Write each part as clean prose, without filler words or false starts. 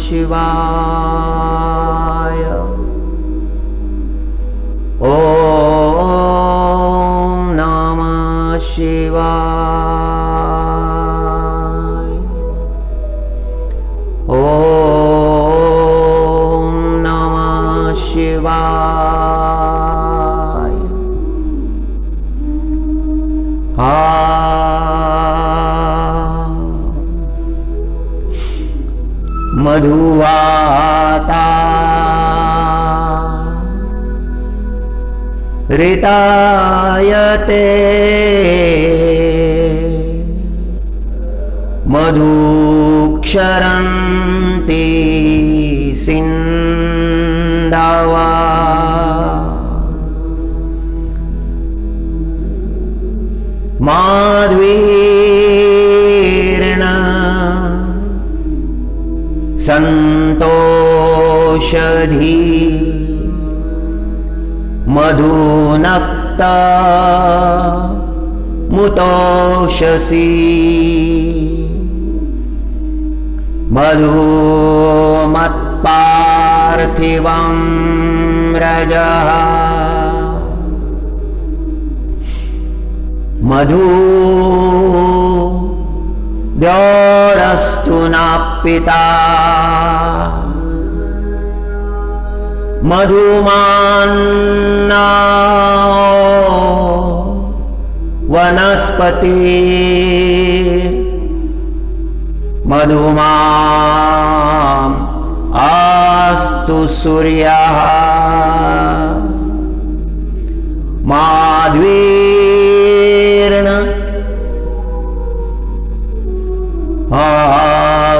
शिवाय। ॐ नमः शिवाय। ॐ नमः शिवाय। मधुवाता ऋतायते मधुक्षरन्ति सिन्धवा। माध्वीर्न सन्तोषधी मधुनक्ता मुतोषसी। मधुमत्पार्थिवं रजः मधु द्यौरस्तु न पिता। मधुमान्ना वनस्पति मधुमाम् अस्तु सूर्यः। माध्वीर्न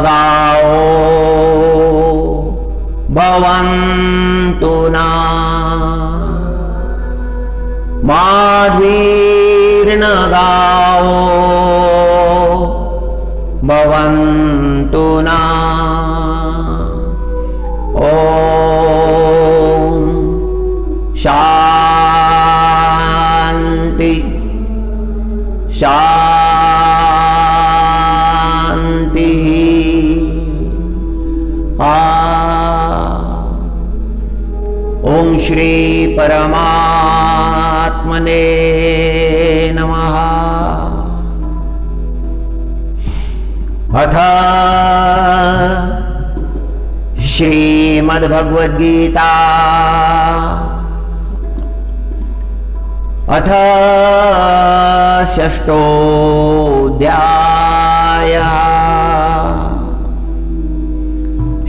गावो भवन्तु न। माध्वीर्न गावो भवन्तु न। ॐ शान्ति शान्ति। ओम श्री परमात्मने नमः। अथ श्रीमद्भगवद्गीता अथ षष्ठोऽध्यायः।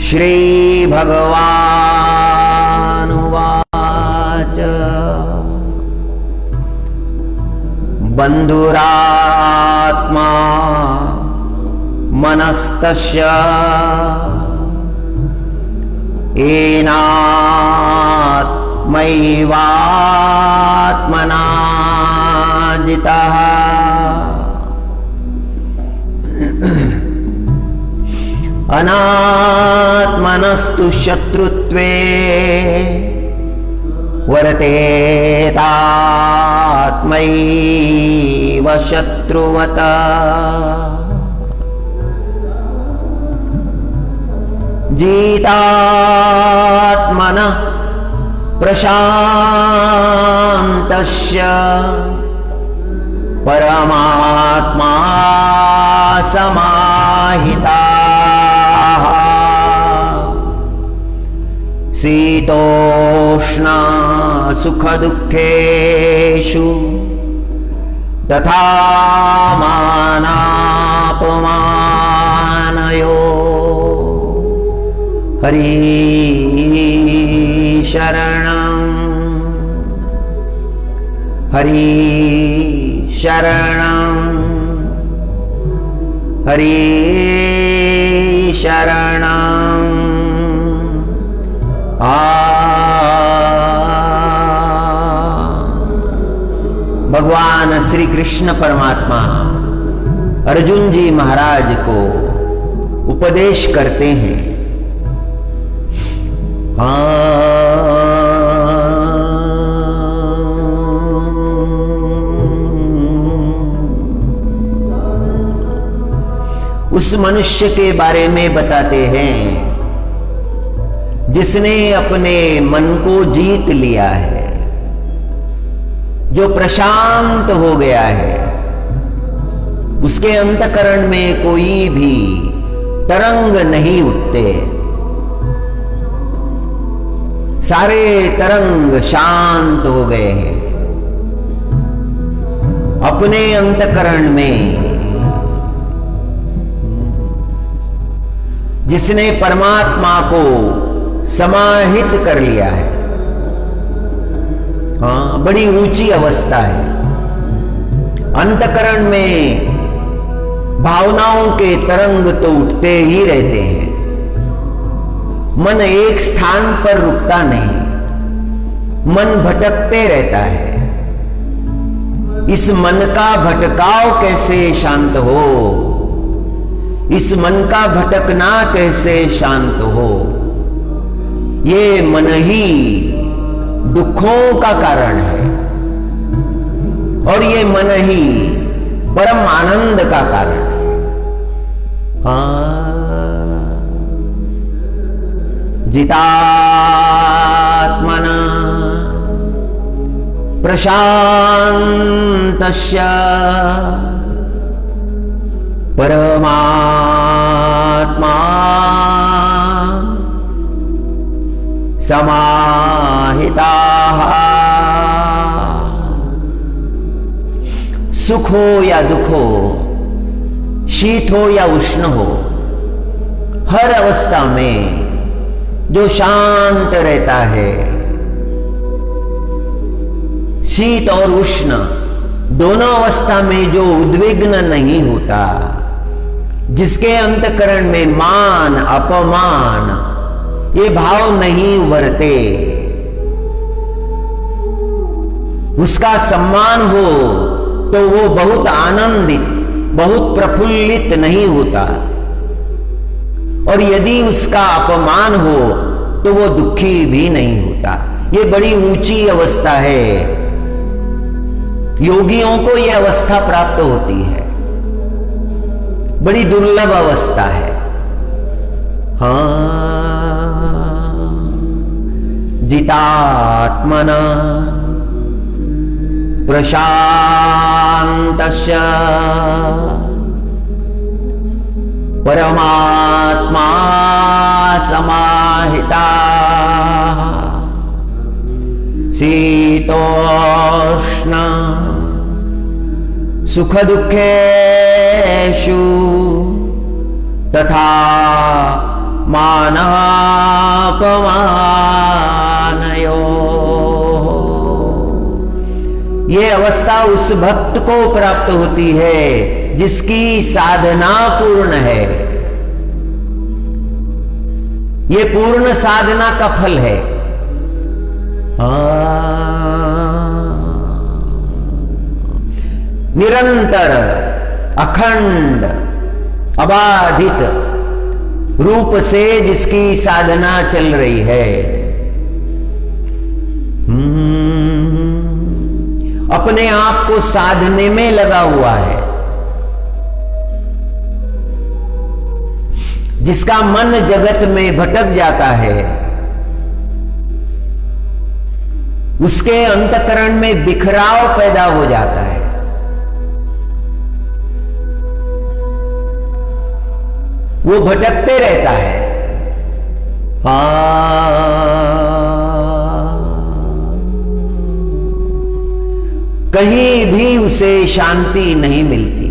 श्री भगवानुवाच बन्धुरात्मा मनस्तस्य येनात्मैवात्मना जितः। अनात्मनस्तु शत्रुत्वे वर्तेतात्मैव शत्रुवत्। जितात्मनः प्रशान्तस्य परमात्मा समाहिताः। शीतोष्ण सुखदुःखेषु तथा मानापमानयो। हरि शरणं हरि शरणं हरि शरणं। भगवान श्री कृष्ण परमात्मा अर्जुन जी महाराज को उपदेश करते हैं। उस मनुष्य के बारे में बताते हैं जिसने अपने मन को जीत लिया है, जो प्रशांत हो गया है, उसके अंतकरण में कोई भी तरंग नहीं उठते। सारे तरंग शांत हो गए हैं। अपने अंतकरण में जिसने परमात्मा को समाहित कर लिया है, हाँ, बड़ी ऊंची अवस्था है। अंतकरण में भावनाओं के तरंग तो उठते ही रहते हैं। मन एक स्थान पर रुकता नहीं, मन भटकते रहता है। इस मन का भटकाव कैसे शांत हो, इस मन का भटकना कैसे शांत हो? ये मन ही दुखों का कारण है और ये मन ही परम आनंद का कारण है। जितात्मना प्रशान्तस्य परमात्मा समाहिताः। सुख हो या दुख हो, शीत हो या उष्ण हो, हर अवस्था में जो शांत रहता है, शीत और उष्ण दोनों अवस्था में जो उद्विग्न नहीं होता, जिसके अंतकरण में मान अपमान ये भाव नहीं उभरते, उसका सम्मान हो तो वो बहुत आनंदित, बहुत प्रफुल्लित नहीं होता, और यदि उसका अपमान हो तो वो दुखी भी नहीं होता। ये बड़ी ऊंची अवस्था है। योगियों को यह अवस्था प्राप्त होती है, बड़ी दुर्लभ अवस्था है। हाँ, जितात्मना प्रशान्तस्य परमात्मा समाहिताः। शीतोष्ण सुख दुःखेषु तथा मानापमानयोः। ये अवस्था उस भक्त को प्राप्त होती है जिसकी साधना पूर्ण है। ये पूर्ण साधना का फल है। निरंतर अखंड अबाधित रूप से जिसकी साधना चल रही है, अपने आप को साधने में लगा हुआ है, जिसका मन जगत में भटक जाता है, उसके अंतकरण में बिखराव पैदा हो जाता है। वो भटकते रहता है। कहीं भी उसे शांति नहीं मिलती।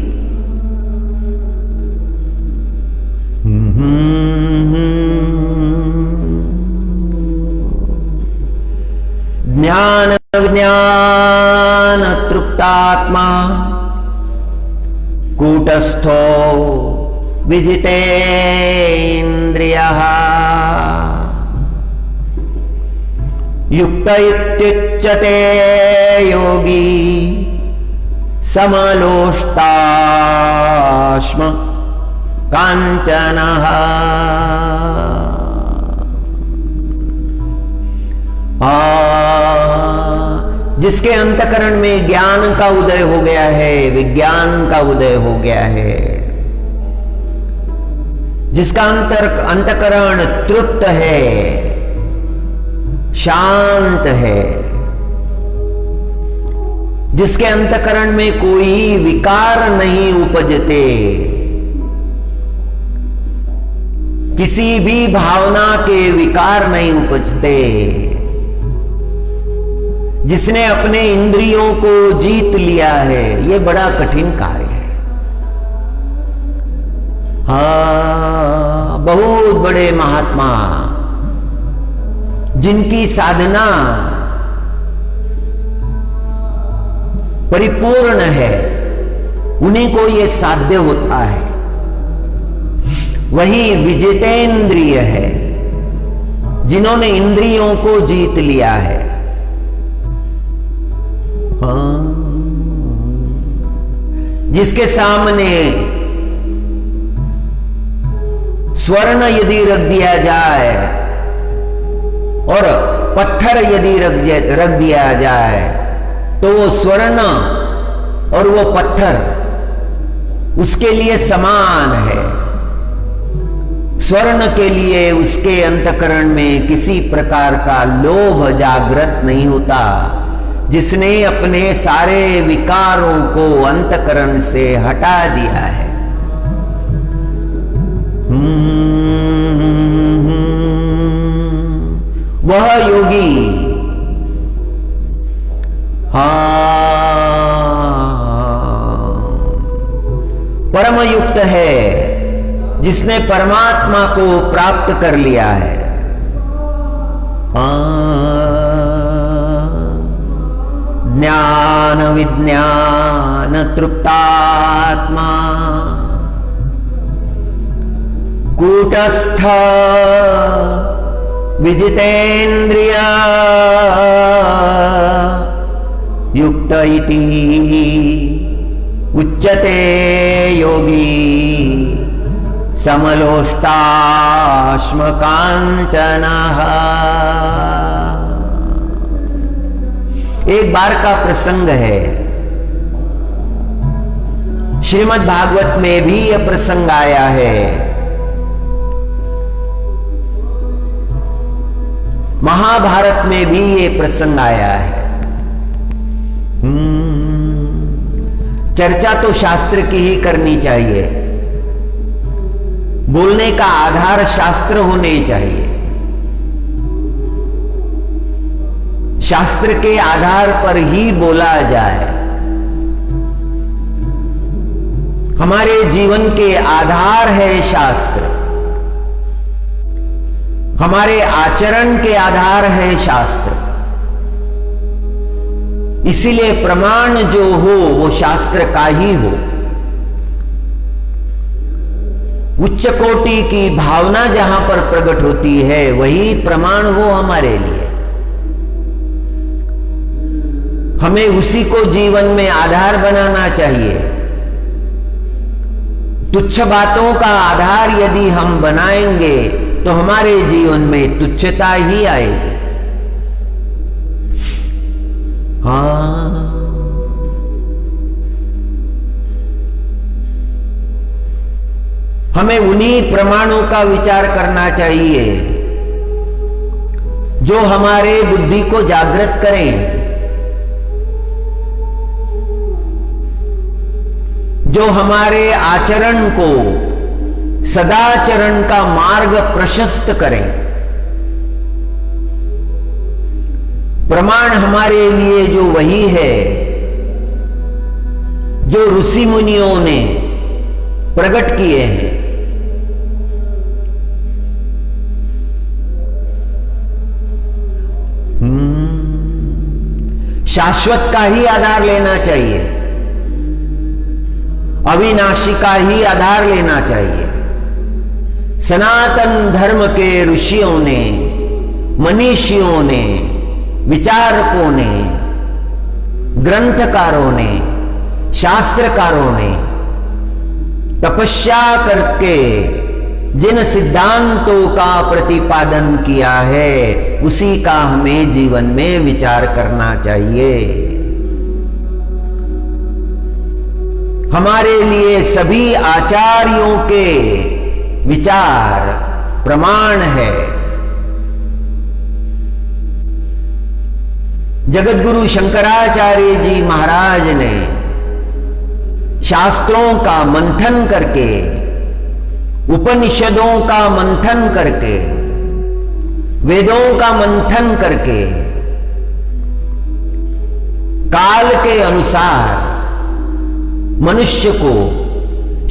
ज्ञान विज्ञान तृप्तात्मा कूटस्थो विजितेन्द्रियः युक्त इत्युच्यते योगी समलोष्टाश्म कांचनः। जिसके अंतकरण में ज्ञान का उदय हो गया है, विज्ञान का उदय हो गया है, जिसका अंतकरण तृप्त है, शांत है, जिसके अंतःकरण में कोई विकार नहीं उपजते, किसी भी भावना के विकार नहीं उपजते, जिसने अपने इंद्रियों को जीत लिया है। ये बड़ा कठिन कार्य है। हाँ, बहुत बड़े महात्मा जिनकी साधना परिपूर्ण है, उन्हीं को यह साध्य होता है। वही विजितेंद्रिय है, जिन्होंने इंद्रियों को जीत लिया है। हाँ, जिसके सामने स्वर्ण यदि रख दिया जाए और पत्थर यदि रख दिया जाए, तो वो स्वर्ण और वो पत्थर उसके लिए समान है। स्वर्ण के लिए उसके अंतःकरण में किसी प्रकार का लोभ जागृत नहीं होता, जिसने अपने सारे विकारों को अंतःकरण से हटा दिया है। वह योगी परम युक्त है, जिसने परमात्मा को प्राप्त कर लिया है। ज्ञान विज्ञान तृप्तात्मा कूटस्थ विजितेन्द्रिय युक्त इति उच्यते योगी समलोष्टाश्म कांचनः। एक बार का प्रसंग है, श्रीमद् भागवत में भी यह प्रसंग आया है। महाभारत में भी ये प्रसंग आया है। चर्चा तो शास्त्र की ही करनी चाहिए, बोलने का आधार शास्त्र होने चाहिए। शास्त्र के आधार पर ही बोला जाए। हमारे जीवन के आधार है शास्त्र, हमारे आचरण के आधार है शास्त्र। इसीलिए प्रमाण जो हो वो शास्त्र का ही हो। उच्च कोटि की भावना जहां पर प्रकट होती है वही प्रमाण हो हमारे लिए। हमें उसी को जीवन में आधार बनाना चाहिए। तुच्छ बातों का आधार यदि हम बनाएंगे तो हमारे जीवन में तुच्छता ही आएगी। हाँ, हमें उन्हीं प्रमाणों का विचार करना चाहिए जो हमारे बुद्धि को जागृत करें, जो हमारे आचरण को सदाचरण का मार्ग प्रशस्त करें। प्रमाण हमारे लिए जो वही है जो ऋषि मुनियों ने प्रकट किए हैं। शाश्वत का ही आधार लेना चाहिए, अविनाशी का ही आधार लेना चाहिए। सनातन धर्म के ऋषियों ने, मनीषियों ने, विचारकों ने, ग्रंथकारों ने, शास्त्रकारों ने तपस्या करके जिन सिद्धांतों का प्रतिपादन किया है उसी का हमें जीवन में विचार करना चाहिए। हमारे लिए सभी आचार्यों के विचार प्रमाण है। जगतगुरु शंकराचार्य जी महाराज ने शास्त्रों का मंथन करके, उपनिषदों का मंथन करके, वेदों का मंथन करके काल के अनुसार मनुष्य को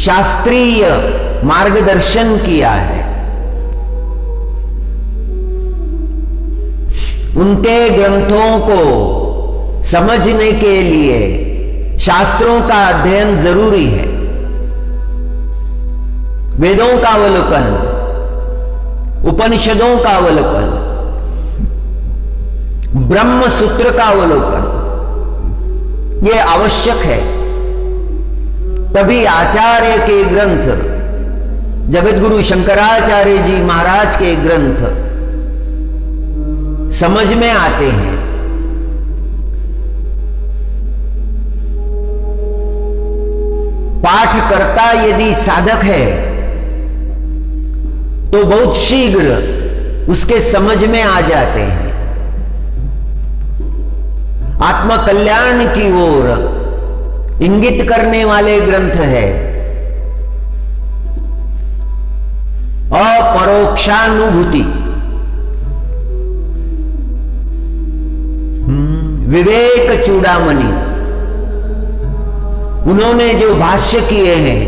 शास्त्रीय मार्गदर्शन किया है। उनके ग्रंथों को समझने के लिए शास्त्रों का अध्ययन जरूरी है। वेदों का अवलोकन, उपनिषदों का अवलोकन, ब्रह्म सूत्र का अवलोकन, यह आवश्यक है। तभी आचार्य के ग्रंथ, जगतगुरु शंकराचार्य जी महाराज के ग्रंथ समझ में आते हैं। पाठ करता यदि साधक है तो बहुत शीघ्र उसके समझ में आ जाते हैं। आत्म कल्याण की ओर इंगित करने वाले ग्रंथ है। अपरोक्षानुभूति, विवेक चूड़ामणि, उन्होंने जो भाष्य किए हैं,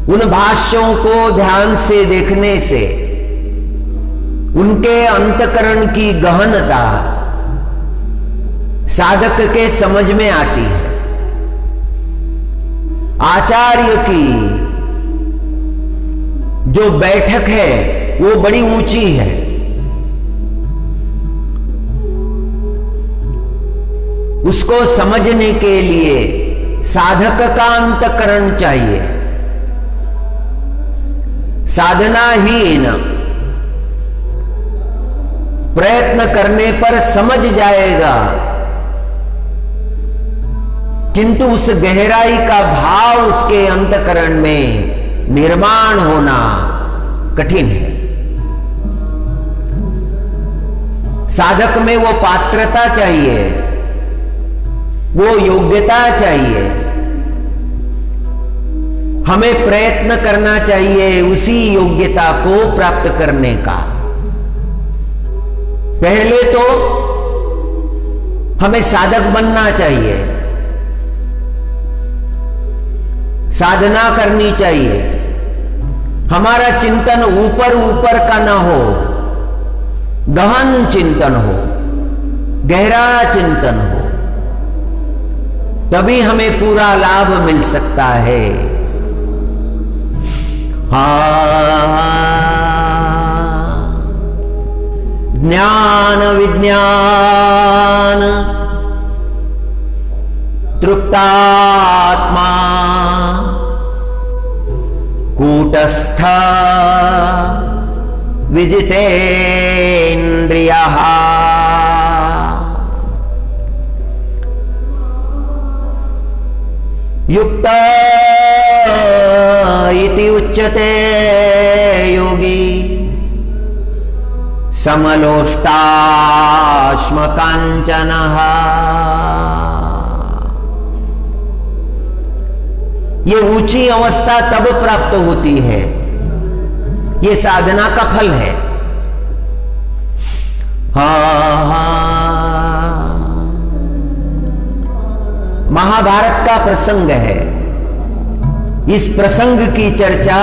उन भाष्यों को ध्यान से देखने से उनके अंतकरण की गहनता साधक के समझ में आती है। आचार्य की जो बैठक है वो बड़ी ऊंची है। उसको समझने के लिए साधक का अंतकरण चाहिए। साधनाहीन प्रयत्न करने पर समझ जाएगा, किंतु उस गहराई का भाव उसके अंतकरण में निर्माण होना कठिन है। साधक में वो पात्रता चाहिए, वो योग्यता चाहिए। हमें प्रयत्न करना चाहिए उसी योग्यता को प्राप्त करने का। पहले तो हमें साधक बनना चाहिए, साधना करनी चाहिए। हमारा चिंतन ऊपर ऊपर का ना हो, गहन चिंतन हो, गहरा चिंतन हो, तभी हमें पूरा लाभ मिल सकता है। ज्ञान विज्ञान तृप्तात्मा कूटस्थ विजितेन्द्रियः युक्त इति उच्यते योगी समलोष्टाश्म कांचनः। ये ऊंची अवस्था तब प्राप्त होती है, ये साधना का फल है। महाभारत का प्रसंग है। इस प्रसंग की चर्चा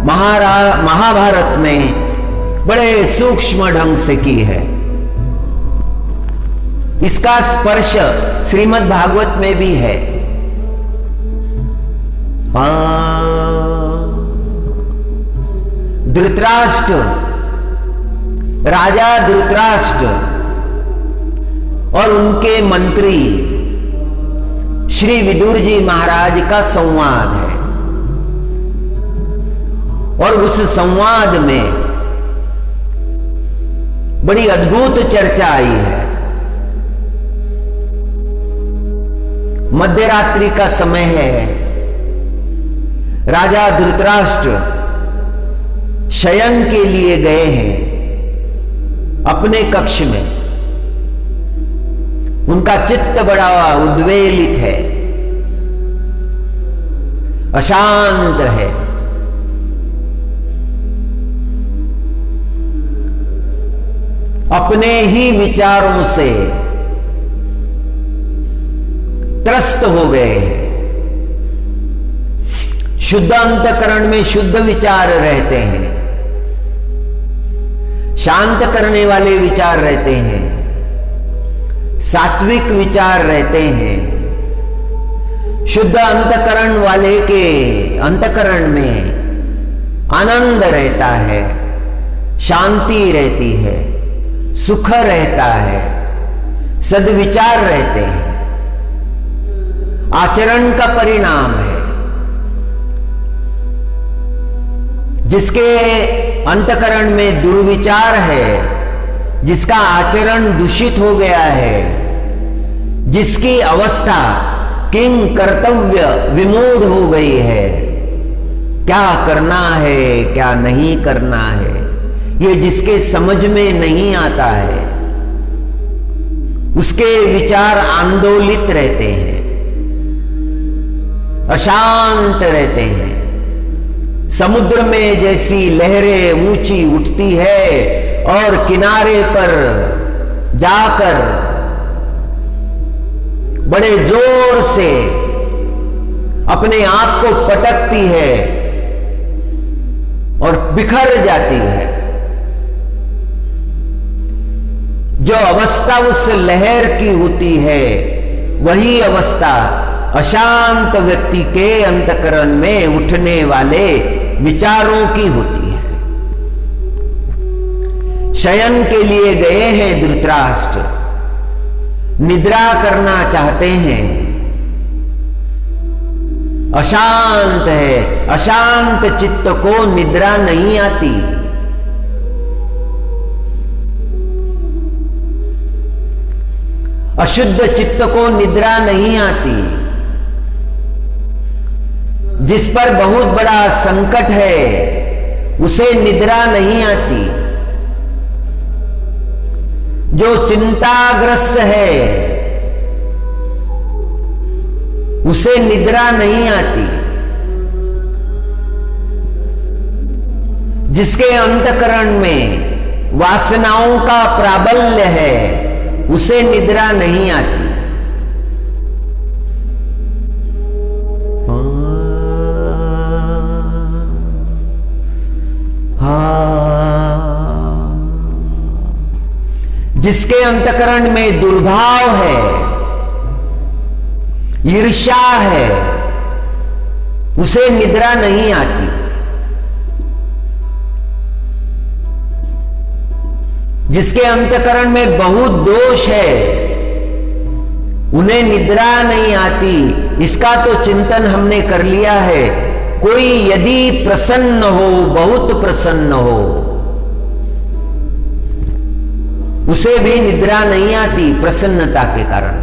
महाभारत में बड़े सूक्ष्म ढंग से की है। इसका स्पर्श श्रीमद् भागवत में भी है। धृतराष्ट्र, राजा धृतराष्ट्र और उनके मंत्री श्री विदुर जी महाराज का संवाद है। और उस संवाद में बड़ी अद्भुत चर्चा आई है। मध्यरात्रि का समय है। राजा धृतराष्ट्र शयन के लिए गए हैं अपने कक्ष में। उनका चित्त बड़ा उद्वेलित है, अशांत है। अपने ही विचारों से त्रस्त हो गए हैं। शुद्ध अंतकरण में शुद्ध विचार रहते हैं, शांत करने वाले विचार रहते हैं, सात्विक विचार रहते हैं। शुद्ध अंतकरण वाले के अंतकरण में आनंद रहता है, शांति रहती है, सुख रहता है, सद्विचार रहते हैं। आचरण का परिणाम है। जिसके अंतकरण में दुर्विचार है, जिसका आचरण दूषित हो गया है, जिसकी अवस्था किंग कर्तव्य विमूढ़ हो गई है, क्या करना है क्या नहीं करना है, ये जिसके समझ में नहीं आता है, उसके विचार आंदोलित रहते हैं, अशांत रहते हैं। समुद्र में जैसी लहरें ऊंची उठती है और किनारे पर जाकर बड़े जोर से अपने आप को पटकती है और बिखर जाती है। जो अवस्था उस लहर की होती है, वही अवस्था अशांत व्यक्ति के अंतकरण में उठने वाले विचारों की होती है। शयन के लिए गए हैं धृतराष्ट्र, निद्रा करना चाहते हैं, अशांत है। अशांत चित्त को निद्रा नहीं आती। अशुद्ध चित्त को निद्रा नहीं आती। जिस पर बहुत बड़ा संकट है, उसे निद्रा नहीं आती। जो चिंताग्रस्त है, उसे निद्रा नहीं आती। जिसके अंतकरण में वासनाओं का प्राबल्य है, उसे निद्रा नहीं आती। जिसके अंतकरण में दुर्भाव है, ईर्ष्या है, उसे निद्रा नहीं आती। जिसके अंतकरण में बहुत दोष है, उन्हें निद्रा नहीं आती। इसका तो चिंतन हमने कर लिया है। कोई यदि प्रसन्न हो, बहुत प्रसन्न हो, उसे भी निद्रा नहीं आती प्रसन्नता के कारण।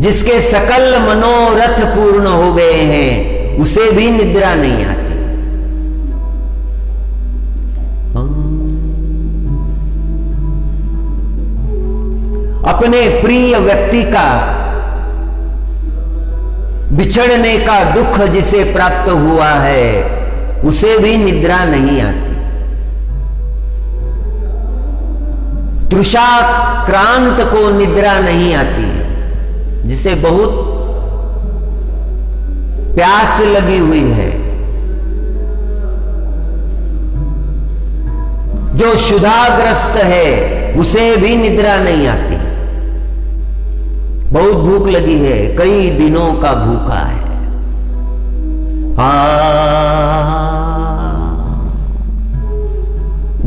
जिसके सकल मनोरथ पूर्ण हो गए हैं, उसे भी निद्रा नहीं आती। अपने प्रिय व्यक्ति का बिछड़ने का दुख जिसे प्राप्त हुआ है, उसे भी निद्रा नहीं आती। तृषाक्रांत को निद्रा नहीं आती, जिसे बहुत प्यास लगी हुई है। जो क्षुधाग्रस्त है, उसे भी निद्रा नहीं आती। बहुत भूख लगी है, कई दिनों का भूखा है।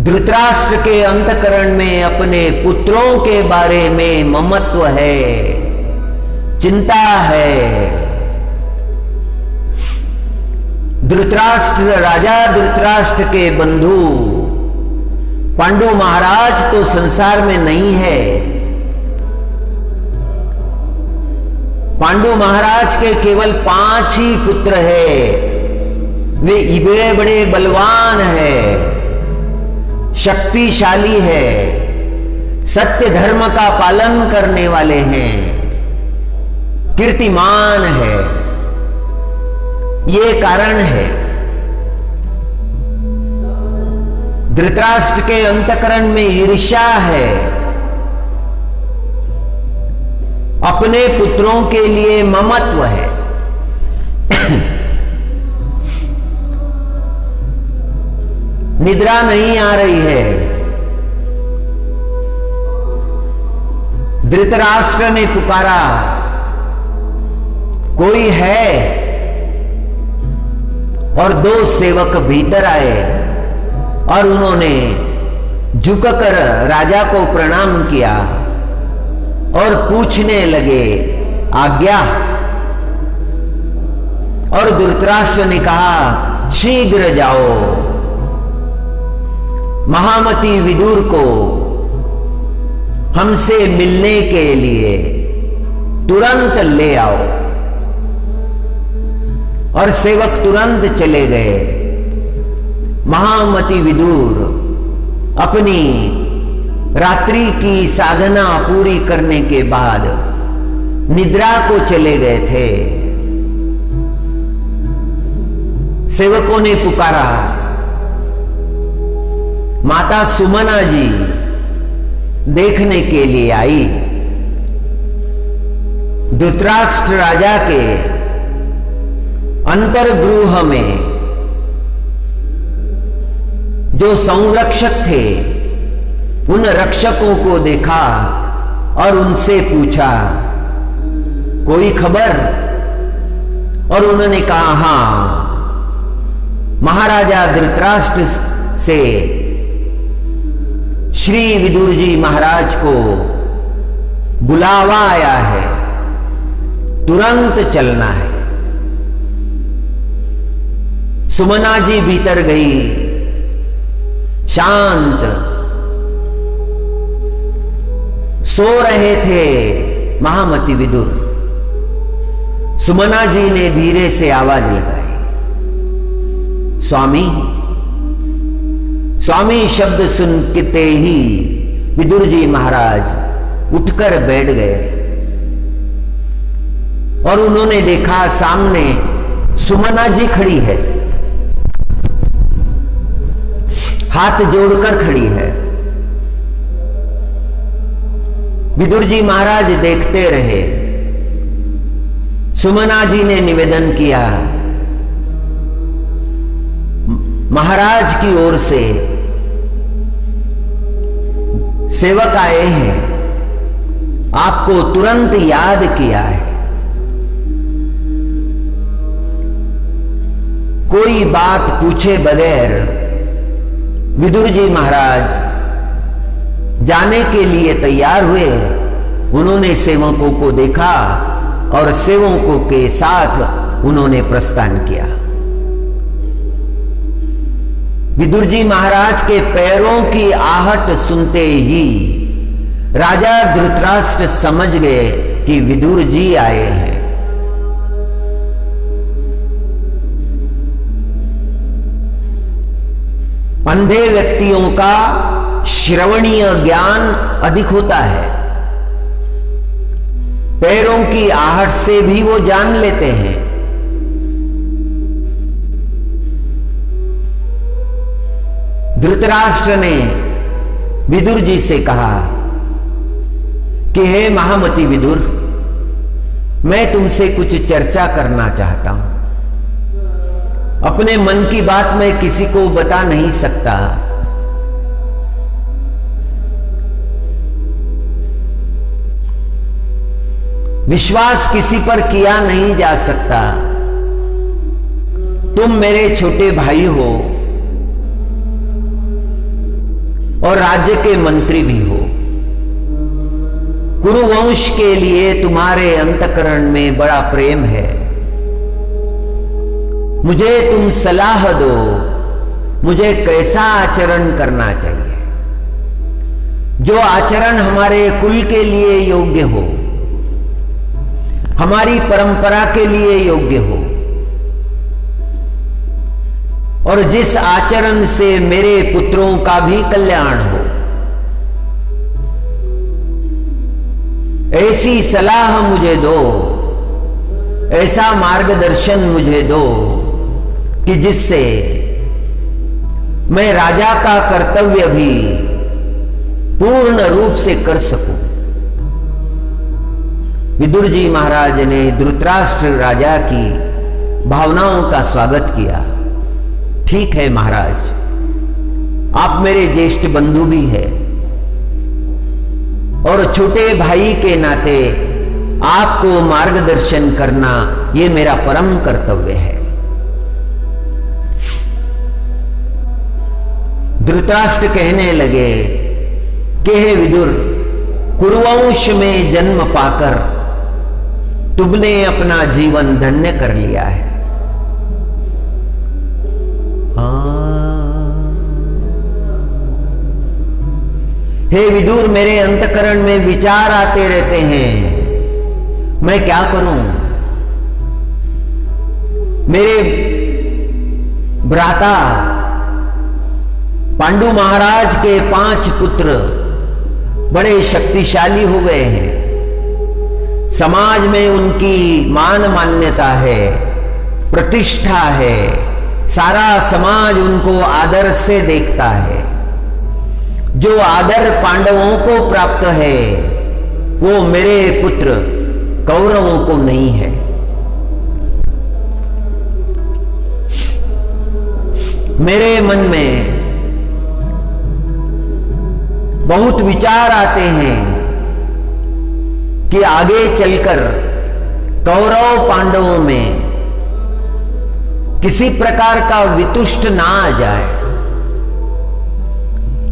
धृतराष्ट्र के अंतकरण में अपने पुत्रों के बारे में ममत्व है, चिंता है। धृतराष्ट्र, राजा धृतराष्ट्र के बंधु पांडु महाराज तो संसार में नहीं है। पांडु महाराज के केवल 5 ही पुत्र हैं। वे बड़े बलवान है, शक्तिशाली है, सत्य धर्म का पालन करने वाले हैं, कीर्तिमान है। ये कारण है धृतराष्ट्र के अंतःकरण में ईर्ष्या है, अपने पुत्रों के लिए ममत्व है। निद्रा नहीं आ रही है। धृतराष्ट्र ने पुकारा, कोई है? और 2 सेवक भीतर आए और उन्होंने झुककर राजा को प्रणाम किया और पूछने लगे, आज्ञा? और धृतराष्ट्र ने कहा, शीघ्र जाओ, महामती विदुर को हमसे मिलने के लिए तुरंत ले आओ। और सेवक तुरंत चले गए। महामती विदुर अपनी रात्रि की साधना पूरी करने के बाद निद्रा को चले गए थे। सेवकों ने पुकारा, माता सुमना जी देखने के लिए आई। धृतराष्ट्र राजा के अंतर्गृह में जो संरक्षक थे, उन रक्षकों को देखा और उनसे पूछा, कोई खबर? और उन्होंने कहा, हां, महाराजा धृतराष्ट्र से श्री विदुर जी महाराज को बुलावा आया है, तुरंत चलना है। सुमना जी भीतर गई, शांत सो रहे थे महामती विदुर। सुमना जी ने धीरे से आवाज लगाई, स्वामी। स्वामी शब्द सुनते ही विदुर जी महाराज उठकर बैठ गए और उन्होंने देखा सामने सुमना जी खड़ी है, हाथ जोड़कर खड़ी है। विदुर जी महाराज देखते रहे। सुमना जी ने निवेदन किया, महाराज की ओर से सेवक आए हैं, आपको तुरंत याद किया है। कोई बात पूछे बगैर विदुर जी महाराज जाने के लिए तैयार हुए। उन्होंने सेवकों को देखा और सेवकों के साथ उन्होंने प्रस्थान किया। विदुर जी महाराज के पैरों की आहट सुनते ही राजा धृतराष्ट्र समझ गए कि विदुर जी आए हैं। अंधे व्यक्तियों का श्रवणीय ज्ञान अधिक होता है, पैरों की आहट से भी वो जान लेते हैं। धृतराष्ट्र ने विदुर जी से कहा कि हे महामती विदुर, मैं तुमसे कुछ चर्चा करना चाहता हूं। अपने मन की बात मैं किसी को बता नहीं सकता। विश्वास किसी पर किया नहीं जा सकता। तुम मेरे छोटे भाई हो और राज्य के मंत्री भी हो। कुरुवंश के लिए तुम्हारे अंतःकरण में बड़ा प्रेम है। मुझे तुम सलाह दो, मुझे कैसा आचरण करना चाहिए, जो आचरण हमारे कुल के लिए योग्य हो, हमारी परंपरा के लिए योग्य हो, और जिस आचरण से मेरे पुत्रों का भी कल्याण हो। ऐसी सलाह मुझे दो, ऐसा मार्गदर्शन मुझे दो कि जिससे मैं राजा का कर्तव्य भी पूर्ण रूप से कर सकूं। विदुर जी महाराज ने धृतराष्ट्र राजा की भावनाओं का स्वागत किया। ठीक है महाराज, आप मेरे ज्येष्ठ बंधु भी हैं और छोटे भाई के नाते आपको मार्गदर्शन करना यह मेरा परम कर्तव्य है। धृतराष्ट्र कहने लगे कि हे विदुर, कुरुवंश में जन्म पाकर तुमने अपना जीवन धन्य कर लिया है। हे विदुर, मेरे अंतकरण में विचार आते रहते हैं, मैं क्या करूं? मेरे भ्राता पांडु महाराज के 5 पुत्र बड़े शक्तिशाली हो गए हैं। समाज में उनकी मान मान्यता है, प्रतिष्ठा है, सारा समाज उनको आदर से देखता है। जो आदर पांडवों को प्राप्त है वो मेरे पुत्र कौरवों को नहीं है। मेरे मन में बहुत विचार आते हैं कि आगे चलकर कौरव पांडवों में किसी प्रकार का वितुष्ट ना आ जाए,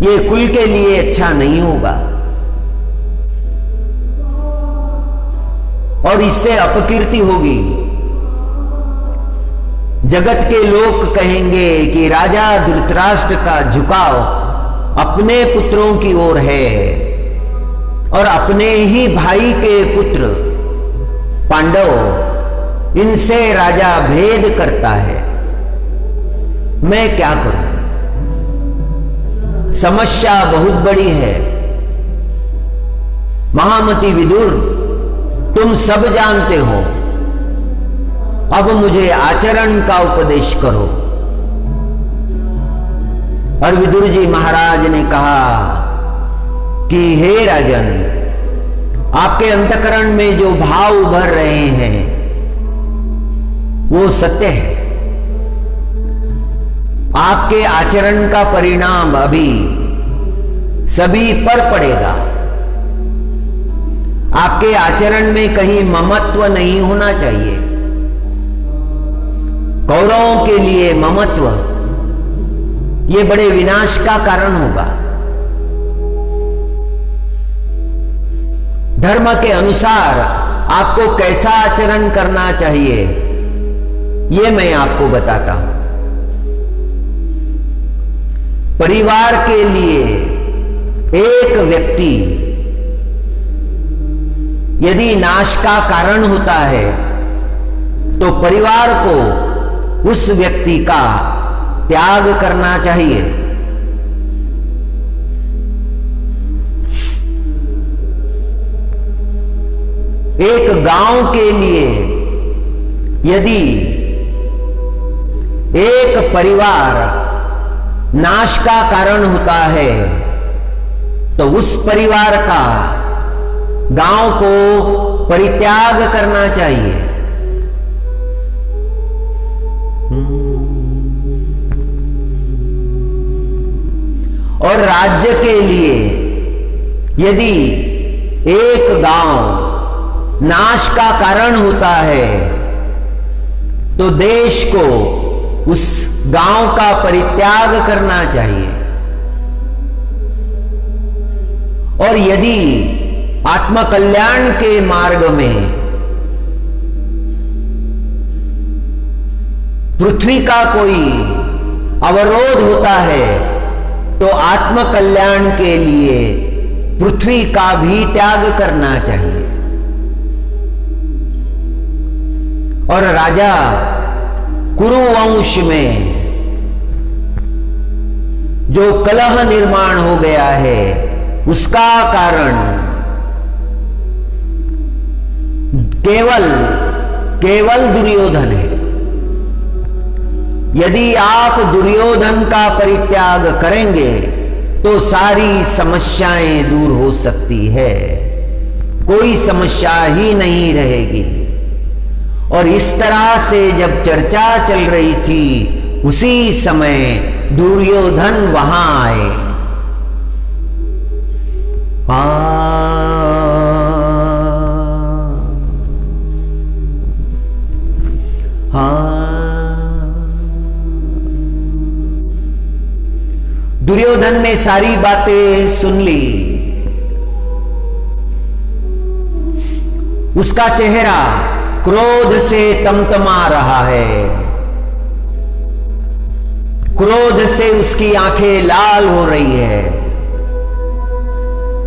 ये कुल के लिए अच्छा नहीं होगा और इससे अपकीर्ति होगी। जगत के लोग कहेंगे कि राजा धृतराष्ट्र का झुकाव अपने पुत्रों की ओर है और अपने ही भाई के पुत्र पांडव, इनसे राजा भेद करता है। मैं क्या करूं? समस्या बहुत बड़ी है। महामती विदुर, तुम सब जानते हो, अब मुझे आचरण का उपदेश करो। और विदुर जी महाराज ने कहा कि हे राजन, आपके अंतकरण में जो भाव उभर रहे हैं वो सत्य है। आपके आचरण का परिणाम अभी सभी पर पड़ेगा। आपके आचरण में कहीं ममत्व नहीं होना चाहिए। कौरवों के लिए ममत्व ये बड़े विनाश का कारण होगा। धर्म के अनुसार आपको कैसा आचरण करना चाहिए ये मैं आपको बताता हूं। परिवार के लिए एक व्यक्ति यदि नाश का कारण होता है तो परिवार को उस व्यक्ति का त्याग करना चाहिए। एक गांव के लिए यदि एक परिवार नाश का कारण होता है तो उस परिवार का गांव को परित्याग करना चाहिए। और राज्य के लिए यदि एक गांव नाश का कारण होता है तो देश को उस गांव का परित्याग करना चाहिए। और यदि आत्मकल्याण के मार्ग में पृथ्वी का कोई अवरोध होता है तो आत्मकल्याण के लिए पृथ्वी का भी त्याग करना चाहिए। और राजा कुरुवंश में जो कलह निर्माण हो गया है उसका कारण केवल दुर्योधन है। यदि आप दुर्योधन का परित्याग करेंगे तो सारी समस्याएं दूर हो सकती है, कोई समस्या ही नहीं रहेगी। और इस तरह से जब चर्चा चल रही थी उसी समय दुर्योधन वहां आए। दुर्योधन ने सारी बातें सुन ली। उसका चेहरा क्रोध से तमतमा रहा है, क्रोध से उसकी आंखें लाल हो रही है,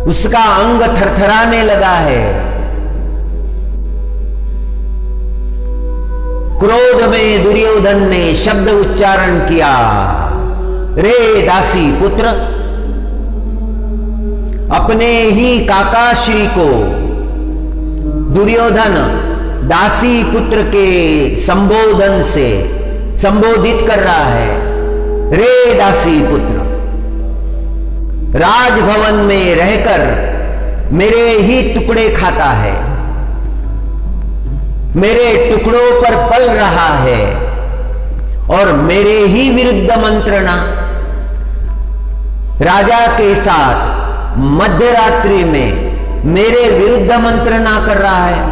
उसका अंग थरथराने लगा है। क्रोध में दुर्योधन ने शब्द उच्चारण किया, रे दासी पुत्र। अपने ही काकाश्री को दुर्योधन दासी पुत्र के संबोधन से संबोधित कर रहा है। रे दासी पुत्र, राजभवन में रहकर मेरे ही टुकड़े खाता है, मेरे टुकड़ों पर पल रहा है और मेरे ही विरुद्ध मंत्रणा, राजा के साथ मध्यरात्रि में मेरे विरुद्ध मंत्रणा कर रहा है।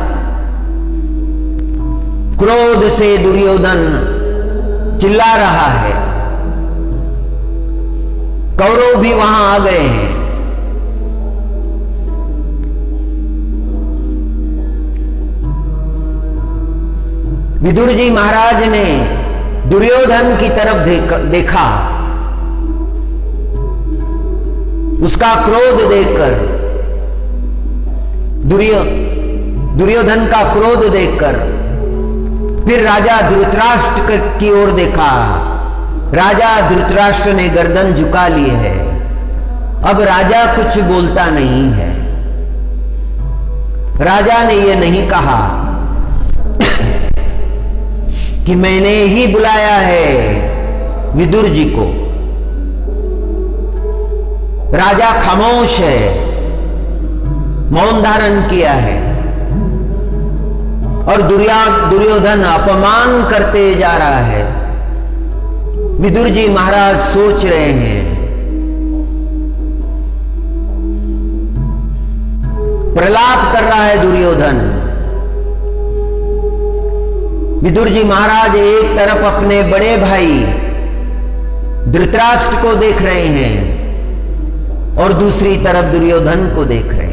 क्रोध से दुर्योधन चिल्ला रहा है। कौरव भी वहां आ गए हैं। विदुर जी महाराज ने दुर्योधन की तरफ देखा। उसका क्रोध देखकर, दुर्योधन का क्रोध देखकर फिर राजा धृतराष्ट्र की ओर देखा। राजा धृतराष्ट्र ने गर्दन झुका ली है। अब राजा कुछ बोलता नहीं है। राजा ने यह नहीं कहा कि मैंने ही बुलाया है विदुर जी को। राजा खामोश है, मौन धारण किया है और दुर्योधन अपमान करते जा रहा है। विदुर जी महाराज सोच रहे हैं, प्रलाप कर रहा है दुर्योधन। विदुर जी महाराज एक तरफ अपने बड़े भाई धृतराष्ट्र को देख रहे हैं और दूसरी तरफ दुर्योधन को देख रहे हैं।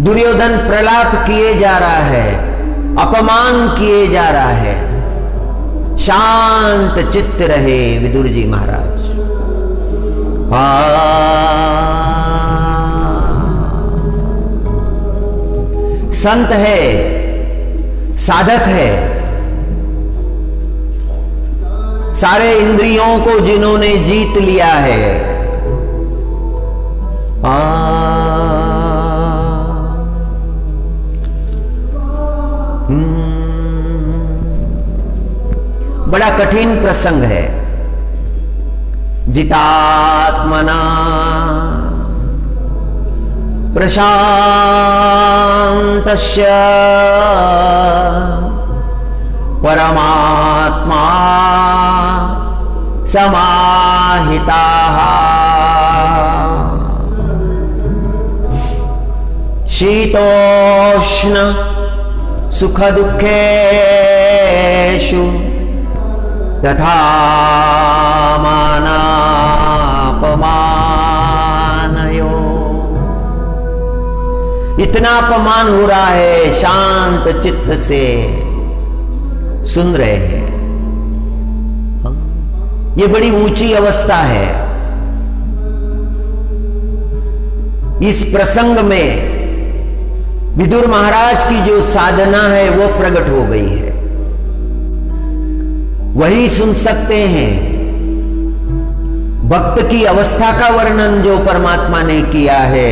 दुर्योधन प्रलाप किए जा रहा है, अपमान किए जा रहा है। शांत चित्त रहे विदुर जी महाराज। संत है, साधक है। सारे इंद्रियों को जिन्होंने जीत लिया है, बड़ा कठिन प्रसंग है। जितात्मना प्रशांतस्य परमात्मा समाहिताः शीतोष्ण सुख दुःखेषु तथा मानापमानयो। इतना अपमान हो रहा है, शांत चित्त से सुन रहे हैं। ये बड़ी ऊंची अवस्था है। इस प्रसंग में विदुर महाराज की जो साधना है वो प्रकट हो गई है। वही सुन सकते हैं। भक्त की अवस्था का वर्णन जो परमात्मा ने किया है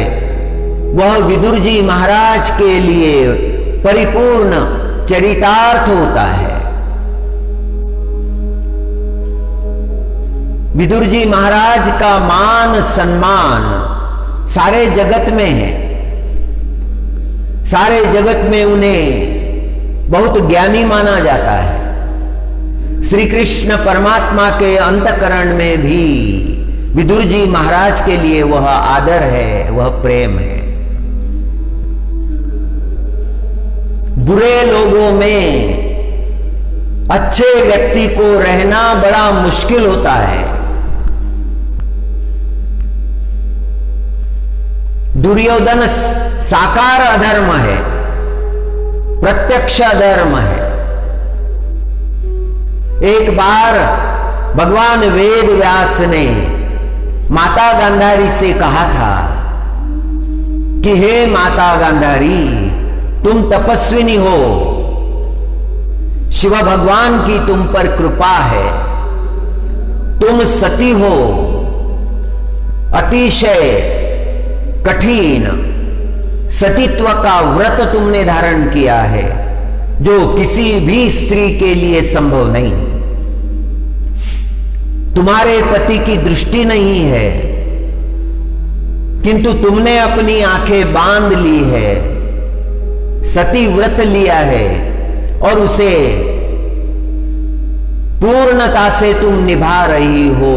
वह विदुर जी महाराज के लिए परिपूर्ण चरितार्थ होता है। विदुर जी महाराज का मान सम्मान सारे जगत में है। सारे जगत में उन्हें बहुत ज्ञानी माना जाता है। श्री कृष्ण परमात्मा के अंतःकरण में भी विदुर जी महाराज के लिए वह आदर है, वह प्रेम है। बुरे लोगों में अच्छे व्यक्ति को रहना बड़ा मुश्किल होता है। दुर्योधन साकार अधर्म है, प्रत्यक्ष अधर्म है। एक बार भगवान वेद व्यास ने माता गांधारी से कहा था कि हे माता गांधारी, तुम तपस्विनी हो, शिव भगवान की तुम पर कृपा है, तुम सती हो, अतिशय कठिन सतीत्व का व्रत तुमने धारण किया है जो किसी भी स्त्री के लिए संभव नहीं। तुम्हारे पति की दृष्टि नहीं है, किंतु तुमने अपनी आंखें बांध ली है, सती व्रत लिया है और उसे पूर्णता से तुम निभा रही हो।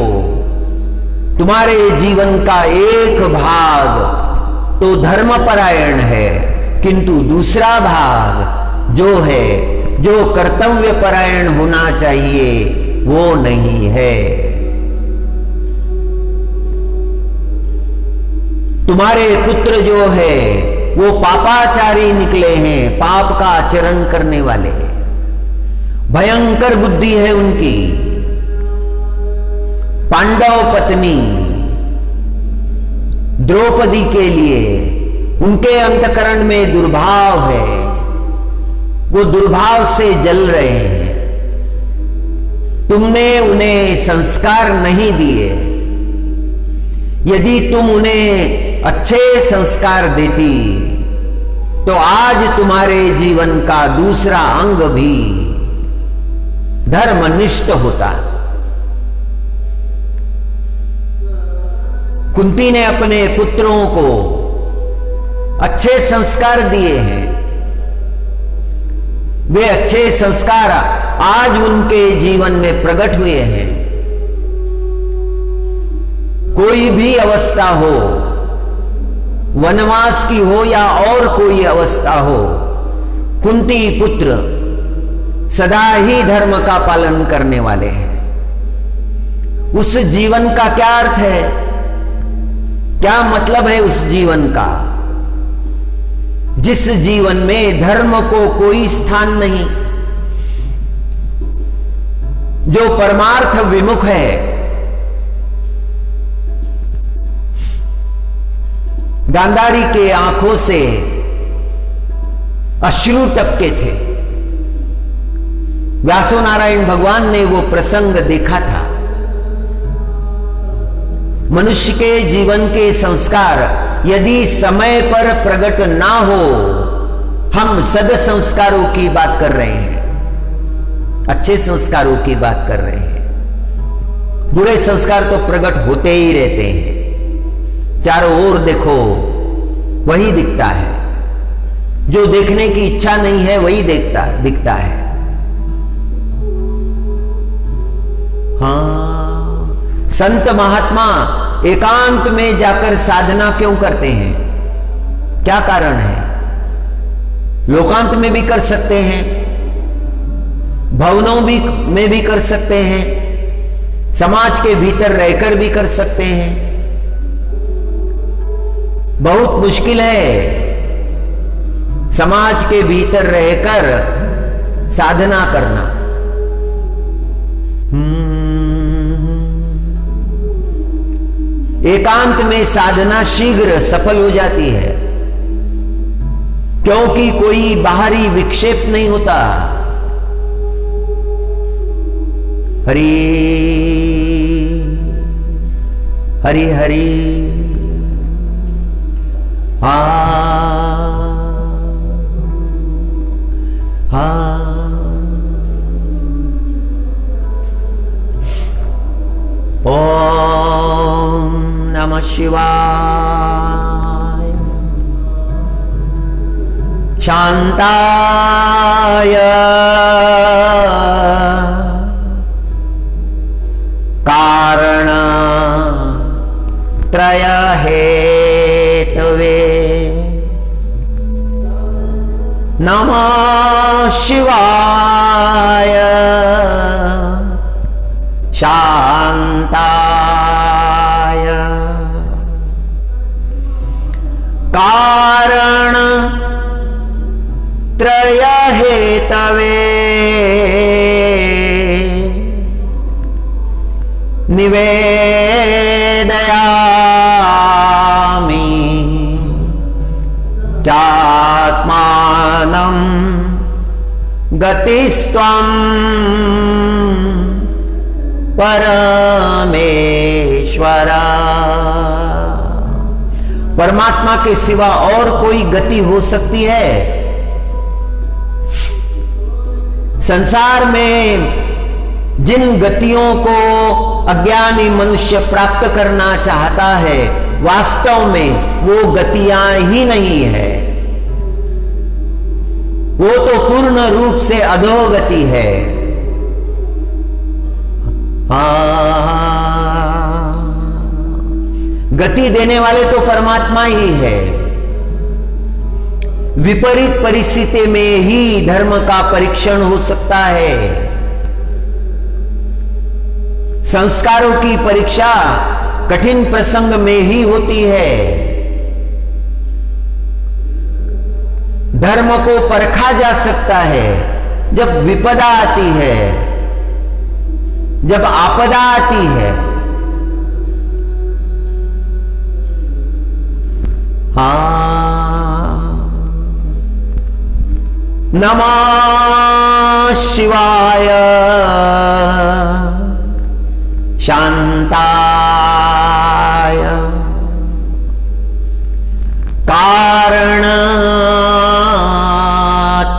तुम्हारे जीवन का एक भाग तो धर्मपरायण है, किंतु दूसरा भाग जो है, जो कर्तव्य परायण होना चाहिए, वो नहीं है। तुम्हारे पुत्र जो है वो पापाचारी निकले हैं, पाप का आचरण करने वाले, भयंकर बुद्धि है उनकी। पांडव पत्नी द्रौपदी के लिए उनके अंतकरण में दुर्भाव है, वो दुर्भाव से जल रहे हैं। तुमने उन्हें संस्कार नहीं दिए। यदि तुम उन्हें अच्छे संस्कार देती तो आज तुम्हारे जीवन का दूसरा अंग भी धर्मनिष्ठ होता। कुंती ने अपने पुत्रों को अच्छे संस्कार दिए हैं। वे अच्छे संस्कार आज उनके जीवन में प्रकट हुए हैं। कोई भी अवस्था हो, वनवास की हो या और कोई अवस्था हो, कुंती पुत्र सदा ही धर्म का पालन करने वाले हैं। उस जीवन का क्या अर्थ है, क्या मतलब है उस जीवन का, जिस जीवन में धर्म को कोई स्थान नहीं, जो परमार्थ विमुख है। गांधारी के आंखों से अश्रु टपके थे। व्यासो नारायण भगवान ने वो प्रसंग देखा था। मनुष्य के जीवन के संस्कार यदि समय पर प्रकट ना हो, हम सद संस्कारों की बात कर रहे हैं, अच्छे संस्कारों की बात कर रहे हैं। बुरे संस्कार तो प्रकट होते ही रहते हैं, चारों ओर देखो वही दिखता है। जो देखने की इच्छा नहीं है वही दिखता है। हाँ, संत महात्मा एकांत में जाकर साधना क्यों करते हैं, क्या कारण है? लोकांत में भी कर सकते हैं, भवनों में भी कर सकते हैं, समाज के भीतर रहकर भी कर सकते हैं। बहुत मुश्किल है समाज के भीतर रहकर साधना करना। एकांत में साधना शीघ्र सफल हो जाती है, क्योंकि कोई बाहरी विक्षेप नहीं होता। हरि हरि हरि ओम नमः शिवाय। शांताय कारण त्रय हेतवे नमः शिवाय। शांताय कारण त्रय हेतवे निवेदयामि चात्मानं गतिस्त्वं परमेश्वर। परमात्मा के सिवा और कोई गति हो सकती है? संसार में जिन गतियों को अज्ञानी मनुष्य प्राप्त करना चाहता है, वास्तव में वो गतियां ही नहीं है, वो तो पूर्ण रूप से अधोगति है। गति देने वाले तो परमात्मा ही है। विपरीत परिस्थिति में ही धर्म का परीक्षण हो सकता है। संस्कारों की परीक्षा कठिन प्रसंग में ही होती है। धर्म को परखा जा सकता है जब विपदा आती है, जब आपदा आती है। नमः शिवाय। शांताय कारण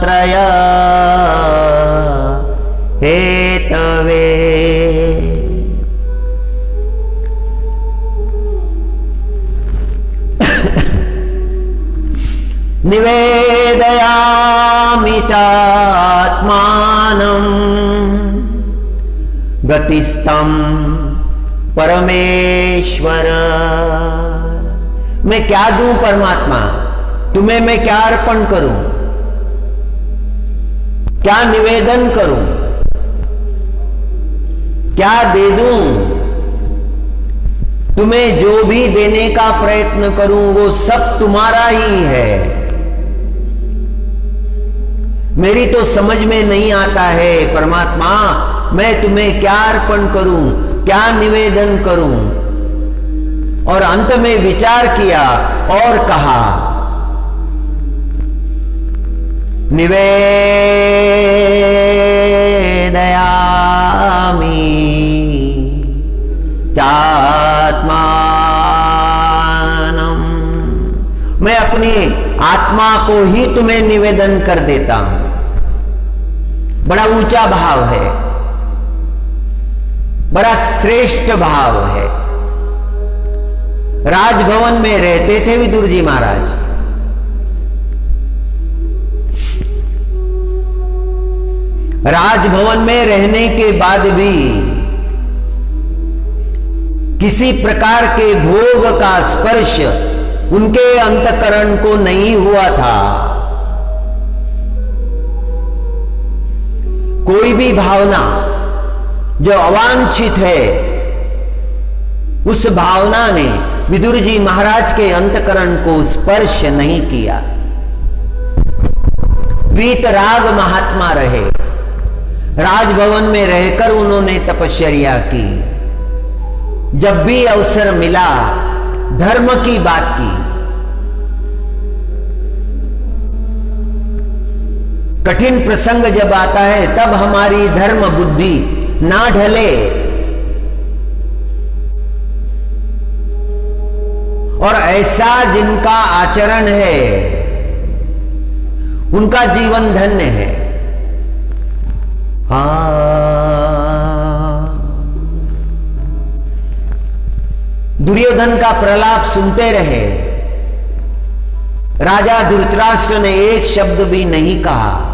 त्रय हेतवे निवेदयामि चात्मानं गतिस्तं परमेश्वर। मैं क्या दूं परमात्मा, तुम्हें मैं क्या अर्पण करूं, क्या निवेदन करूं, क्या दे दूं? तुम्हें जो भी देने का प्रयत्न करूं वो सब तुम्हारा ही है। मेरी तो समझ में नहीं आता है परमात्मा, मैं तुम्हें क्या अर्पण करूं, क्या निवेदन करूं। और अंत में विचार किया और कहा, निवेदयामि चात्मानं। मैं अपनी आत्मा को ही तुम्हें निवेदन कर देता हूं। बड़ा ऊंचा भाव है, बड़ा श्रेष्ठ भाव है। राजभवन में रहते थे विदुर जी महाराज। राजभवन में रहने के बाद भी किसी प्रकार के भोग का स्पर्श उनके अंतःकरण को नहीं हुआ था। कोई भी भावना जो अवांछित है, उस भावना ने विदुर जी महाराज के अंतःकरण को स्पर्श नहीं किया। वीतराग महात्मा रहे। राजभवन में रहकर उन्होंने तपश्चर्या की। जब भी अवसर मिला धर्म की बात की। कठिन प्रसंग जब आता है तब हमारी धर्म बुद्धि ना ढले और ऐसा जिनका आचरण है उनका जीवन धन्य है। दुर्योधन का प्रलाप सुनते रहे। राजा धृतराष्ट्र ने एक शब्द भी नहीं कहा।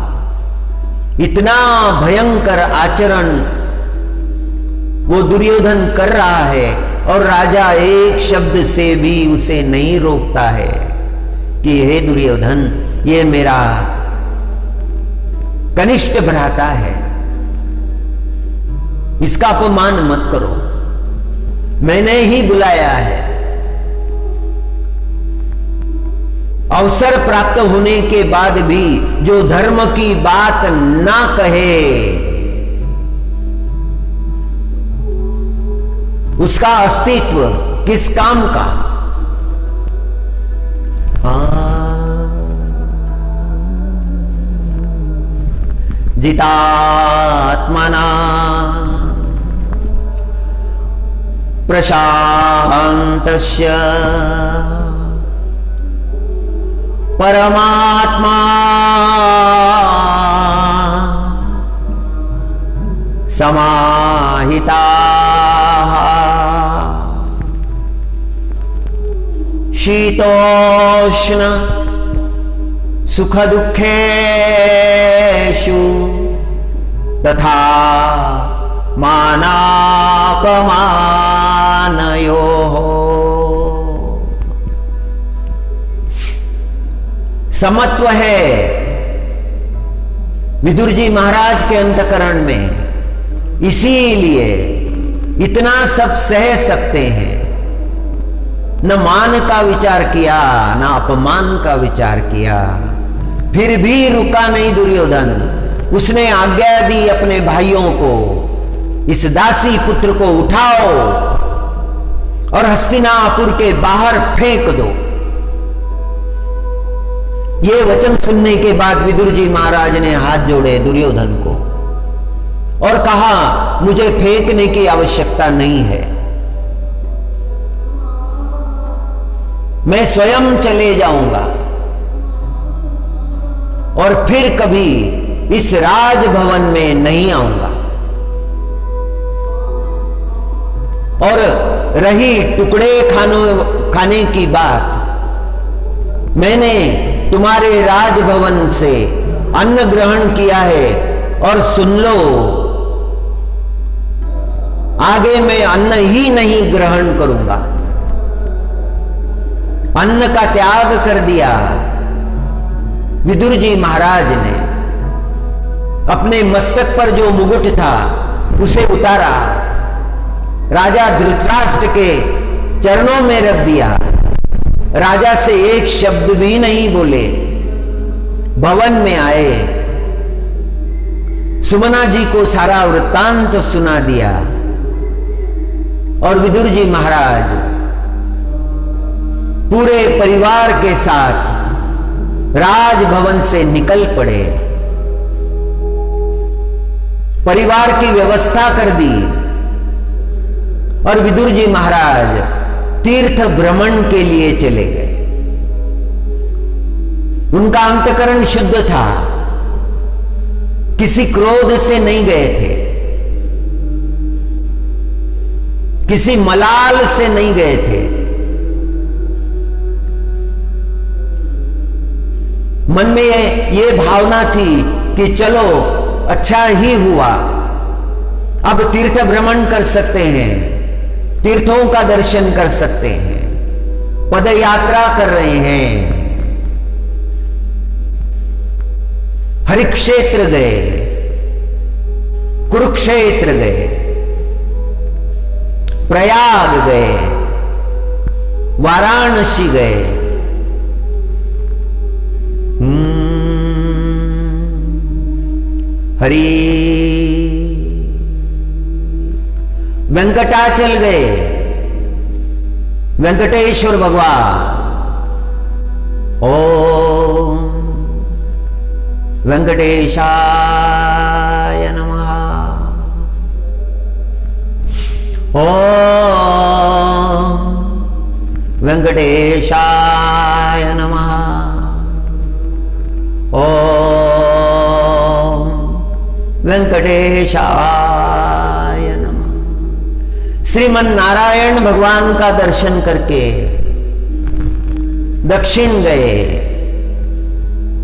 इतना भयंकर आचरण वो दुर्योधन कर रहा है और राजा एक शब्द से भी उसे नहीं रोकता है कि हे दुर्योधन, ये मेरा कनिष्ठ भ्राता है, इसका अपमान मत करो, मैंने ही बुलाया है। अवसर प्राप्त होने के बाद भी जो धर्म की बात ना कहे, उसका अस्तित्व किस काम का? जितात्मना प्रशान्तस्य परमात्मा समाहिता शीतोष्ण सुख दुखेषु तथा मानापमानयोः। समत्व है विदुर जी महाराज के अंतकरण में, इसीलिए इतना सब सह सकते हैं। न मान का विचार किया, न अपमान का विचार किया, फिर भी रुका नहीं दुर्योधन। उसने आज्ञा दी अपने भाइयों को, इस दासी पुत्र को उठाओ और हस्तिनापुर के बाहर फेंक दो। ये वचन सुनने के बाद विदुर जी महाराज ने हाथ जोड़े दुर्योधन को और कहा, मुझे फेंकने की आवश्यकता नहीं है, मैं स्वयं चले जाऊंगा और फिर कभी इस राजभवन में नहीं आऊंगा। और रही टुकड़े खाने की बात, मैंने तुम्हारे राजभवन से अन्न ग्रहण किया है और सुन लो, आगे मैं अन्न ही नहीं ग्रहण करूंगा। अन्न का त्याग कर दिया विदुर जी महाराज ने। अपने मस्तक पर जो मुकुट था उसे उतारा, राजा धृतराष्ट्र के चरणों में रख दिया। राजा से एक शब्द भी नहीं बोले, भवन में आए, सुमना जी को सारा वृत्तांत सुना दिया और विदुर जी महाराज पूरे परिवार के साथ राजभवन से निकल पड़े। परिवार की व्यवस्था कर दी और विदुर जी महाराज तीर्थ भ्रमण के लिए चले गए। उनका अंतकरण शुद्ध था, किसी क्रोध से नहीं गए थे, किसी मलाल से नहीं गए थे। मन में ये भावना थी कि चलो अच्छा ही हुआ, अब तीर्थ भ्रमण कर सकते हैं, तीर्थों का दर्शन कर सकते हैं, पद यात्रा कर रहे हैं। हरिक्षेत्र गए, कुरुक्षेत्र गए, प्रयाग गए, वाराणसी गए। हरि वेंकटाचल गए, वेंकटेश्वर भगवान। ओम वेंकटेशाय नमः। ओम वेंकटेशाय नमः। ओम वेंकटेशाय नमः। श्रीमन नारायण भगवान का दर्शन करके दक्षिण गए,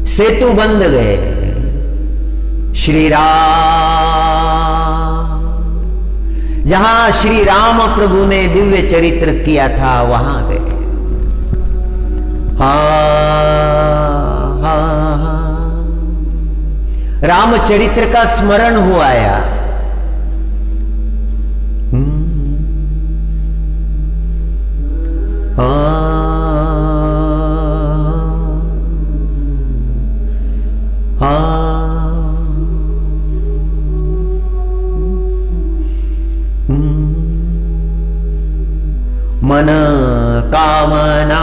सेतु बंद गए। श्री राम, जहां श्री राम प्रभु ने दिव्य चरित्र किया था वहां गए। रामचरित्र का स्मरण हो आया। मन कामना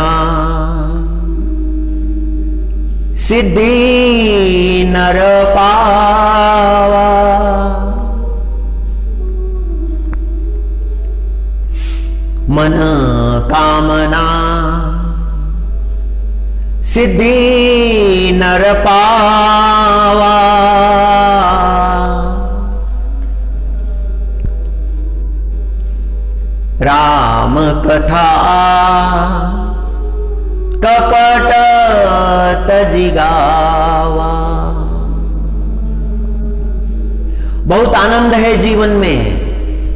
सिद्धि नर पावा, मन कामना सिद्धि नर पावा। राम कथा कपट तजिगावा। बहुत आनंद है जीवन में।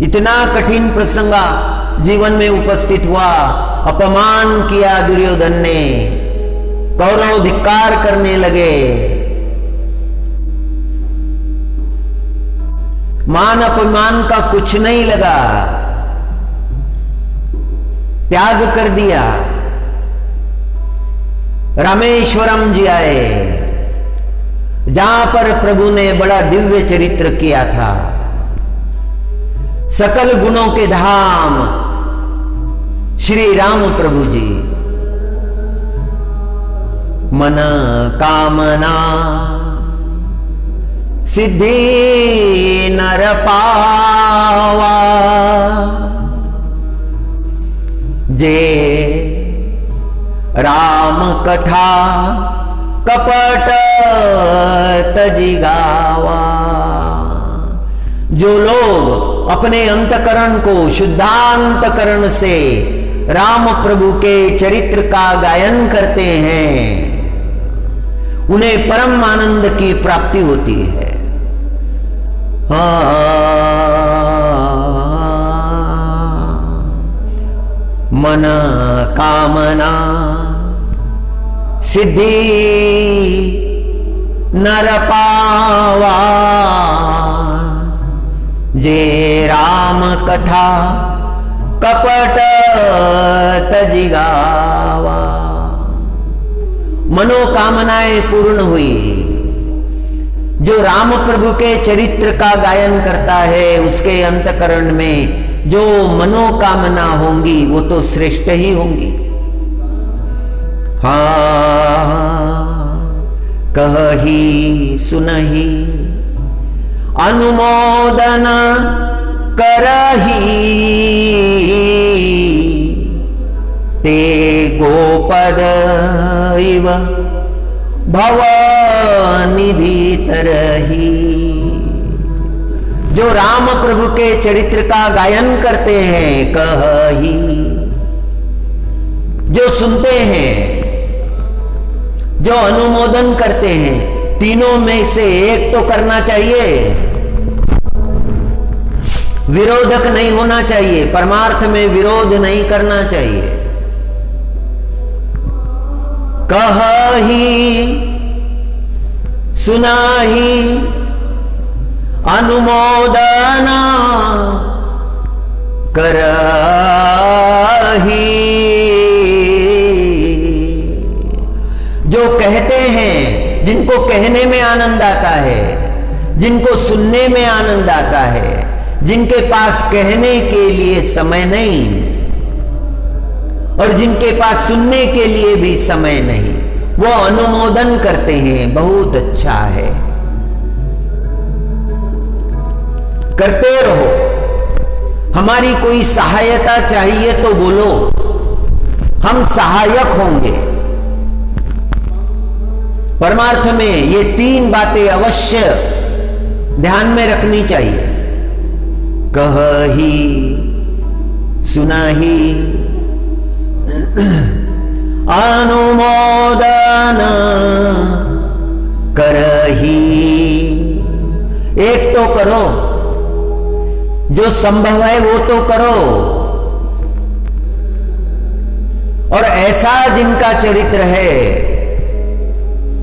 इतना कठिन प्रसंग जीवन में उपस्थित हुआ, अपमान किया दुर्योधन ने, कौरव धिक्कार करने लगे, मान अपमान का कुछ नहीं लगा, त्याग कर दिया। रामेश्वरम जी आए, जहां पर प्रभु ने बड़ा दिव्य चरित्र किया था। सकल गुणों के धाम श्री राम प्रभु जी। मन कामना सिद्धि नर पावा, जे राम कथा कपट तजिगावा। जो लोग अपने अंतकरण को शुद्धांतकरण से राम प्रभु के चरित्र का गायन करते हैं, उन्हें परम आनंद की प्राप्ति होती है। मन कामना सिद्धि नर पावा, जे राम कथा कपट तजिगावा। मनोकामनाएं पूर्ण हुई। जो राम प्रभु के चरित्र का गायन करता है, उसके अंतकरण में जो मनोकामना होंगी वो तो श्रेष्ठ ही होंगी। कही सुनही अनुमोदन करही, ते गोपद इव भव निधि तरही। जो राम प्रभु के चरित्र का गायन करते हैं, कही, जो सुनते हैं, जो अनुमोदन करते हैं, तीनों में से एक तो करना चाहिए। विरोधक नहीं होना चाहिए, परमार्थ में विरोध नहीं करना चाहिए। कही सुनाही अनुमोदना करही। जो कहते हैं, जिनको कहने में आनंद आता है, जिनको सुनने में आनंद आता है, जिनके पास कहने के लिए समय नहीं और जिनके पास सुनने के लिए भी समय नहीं, वो अनुमोदन करते हैं। बहुत अच्छा है, करते रहो। हमारी कोई सहायता चाहिए तो बोलो, हम सहायक होंगे। परमार्थ में ये तीन बातें अवश्य ध्यान में रखनी चाहिए। कही सुनाही अनुमोदन करही। एक तो करो, जो संभव है वो तो करो। और ऐसा जिनका चरित्र है,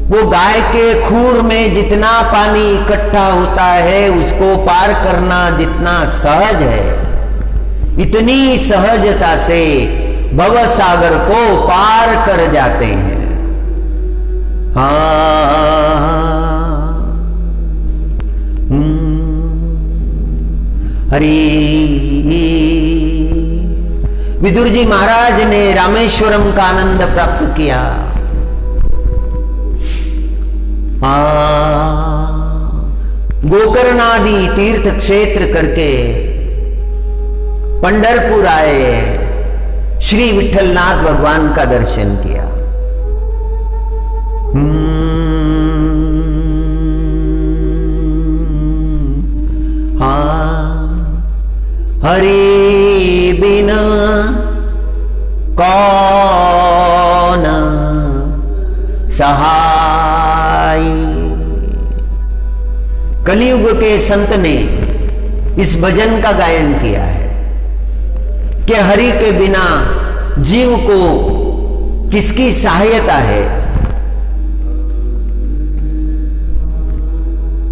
वो गाय के खूर में जितना पानी इकट्ठा होता है उसको पार करना जितना सहज है, इतनी सहजता से भव सागर को पार कर जाते हैं। हरि। विदुर जी महाराज ने रामेश्वरम का आनंद प्राप्त किया। गोकर्णादि तीर्थ क्षेत्र करके पंढरपुर आए, श्री विठलनाथ भगवान का दर्शन किया। हरि बिना कौन सहाय। कलियुग के संत ने इस भजन का गायन किया है कि हरि के बिना जीव को किसकी सहायता है।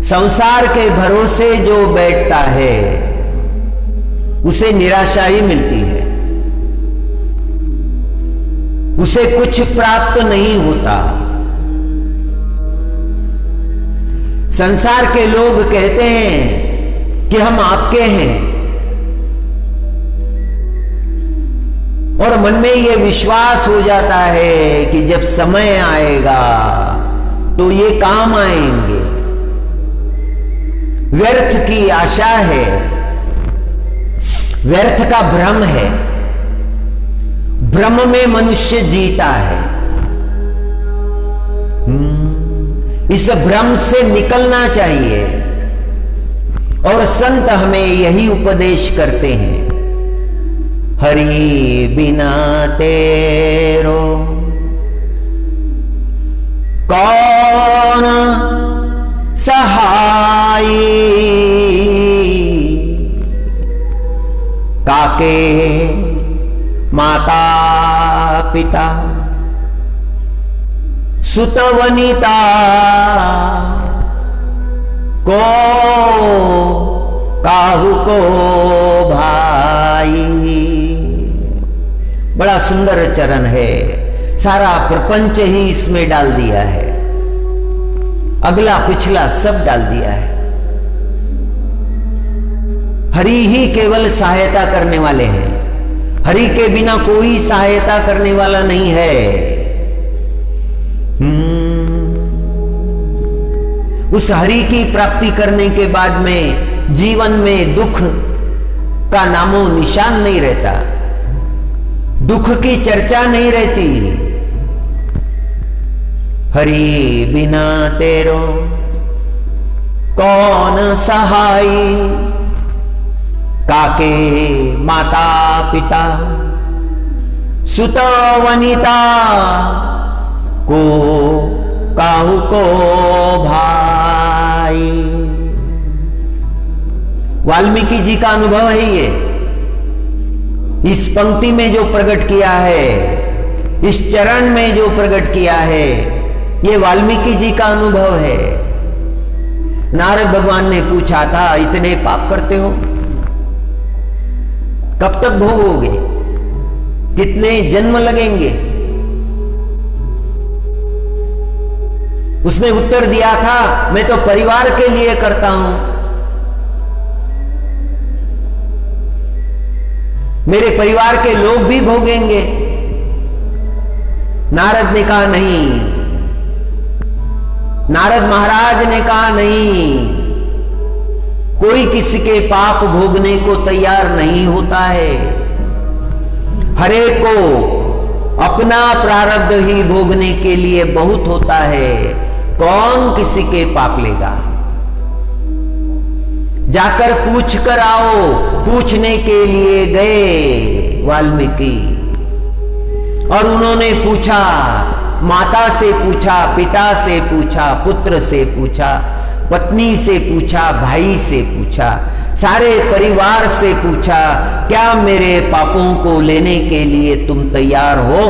संसार के भरोसे जो बैठता है उसे निराशा ही मिलती है, उसे कुछ प्राप्त नहीं होता। संसार के लोग कहते हैं कि हम आपके हैं, और मन में यह विश्वास हो जाता है कि जब समय आएगा तो ये काम आएंगे। व्यर्थ की आशा है, व्यर्थ का भ्रम है, भ्रम में मनुष्य जीता है। इस भ्रम से निकलना चाहिए, और संत हमें यही उपदेश करते हैं। हरि बिना तेरो कौन सहाय, काके माता पिता सुत वनिता को काहू को भाई। बड़ा सुंदर चरण है, सारा प्रपंच ही इसमें डाल दिया है, अगला पिछला सब डाल दिया है। हरि ही केवल सहायता करने वाले हैं, हरि के बिना कोई सहायता करने वाला नहीं है। उस हरि की प्राप्ति करने के बाद में जीवन में दुख का नामो निशान नहीं रहता, दुख की चर्चा नहीं रहती। हरि बिना तेरो कौन सहाय, काके माता पिता सुत वनिता को काहू को भाई। वाल्मीकि जी का अनुभव है ये, इस पंक्ति में जो प्रकट किया है, इस चरण में जो प्रकट किया है, ये वाल्मीकि जी का अनुभव है। नारद भगवान ने पूछा था, इतने पाप करते हो, कब तक भोगोगे, कितने जन्म लगेंगे? उसने उत्तर दिया था, मैं तो परिवार के लिए करता हूं, मेरे परिवार के लोग भी भोगेंगे। नारद ने कहा नहीं, नारद महाराज ने कहा नहीं, कोई किसी के पाप भोगने को तैयार नहीं होता है। हरे को अपना प्रारब्ध ही भोगने के लिए बहुत होता है, कौन किसी के पाप लेगा? जाकर पूछ कर आओ। पूछने के लिए गए वाल्मीकि। और उन्होंने पूछा, माता से पूछा, पिता से पूछा, पुत्र से पूछा, पत्नी से पूछा, भाई से पूछा, सारे परिवार से पूछा, क्या मेरे पापों को लेने के लिए तुम तैयार हो?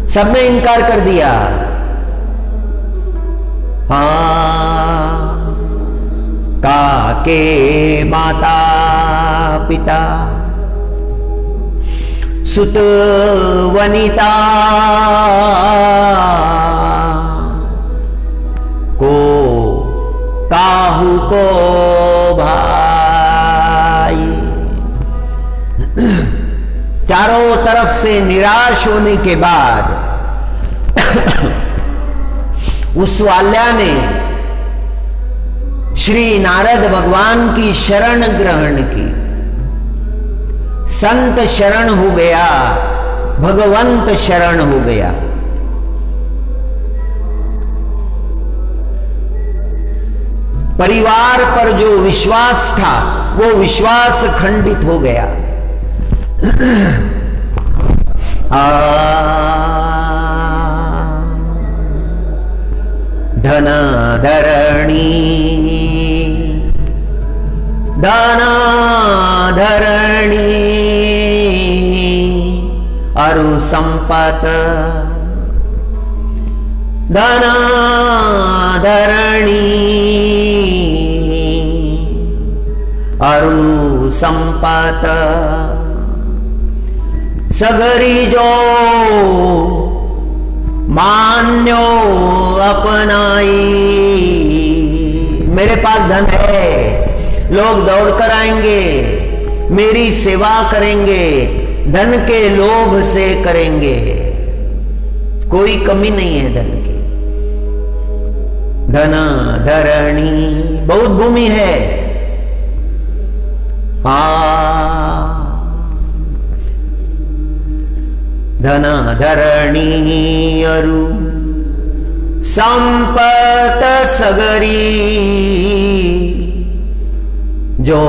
सबने इनकार कर दिया। हाँ, काके माता पिता सुत वनिता को काहू को भाई। चारों तरफ से निराश होने के बाद उस वाल्या ने श्री नारद भगवान की शरण ग्रहण की। संत शरण हो गया, भगवंत शरण हो गया। परिवार पर जो विश्वास था वो विश्वास खंडित हो गया। धनाधरणी धनाधरणी अरु संपत धनाधरणी अरु संपत सगरी जो मान्यो अपनाई। मेरे पास धन है, लोग दौड़कर आएंगे, मेरी सेवा करेंगे, धन के लोभ से करेंगे, कोई कमी नहीं है धन की। धना धरणी, बहुत भूमि है। धना धरणी अरु संपत सगरी जो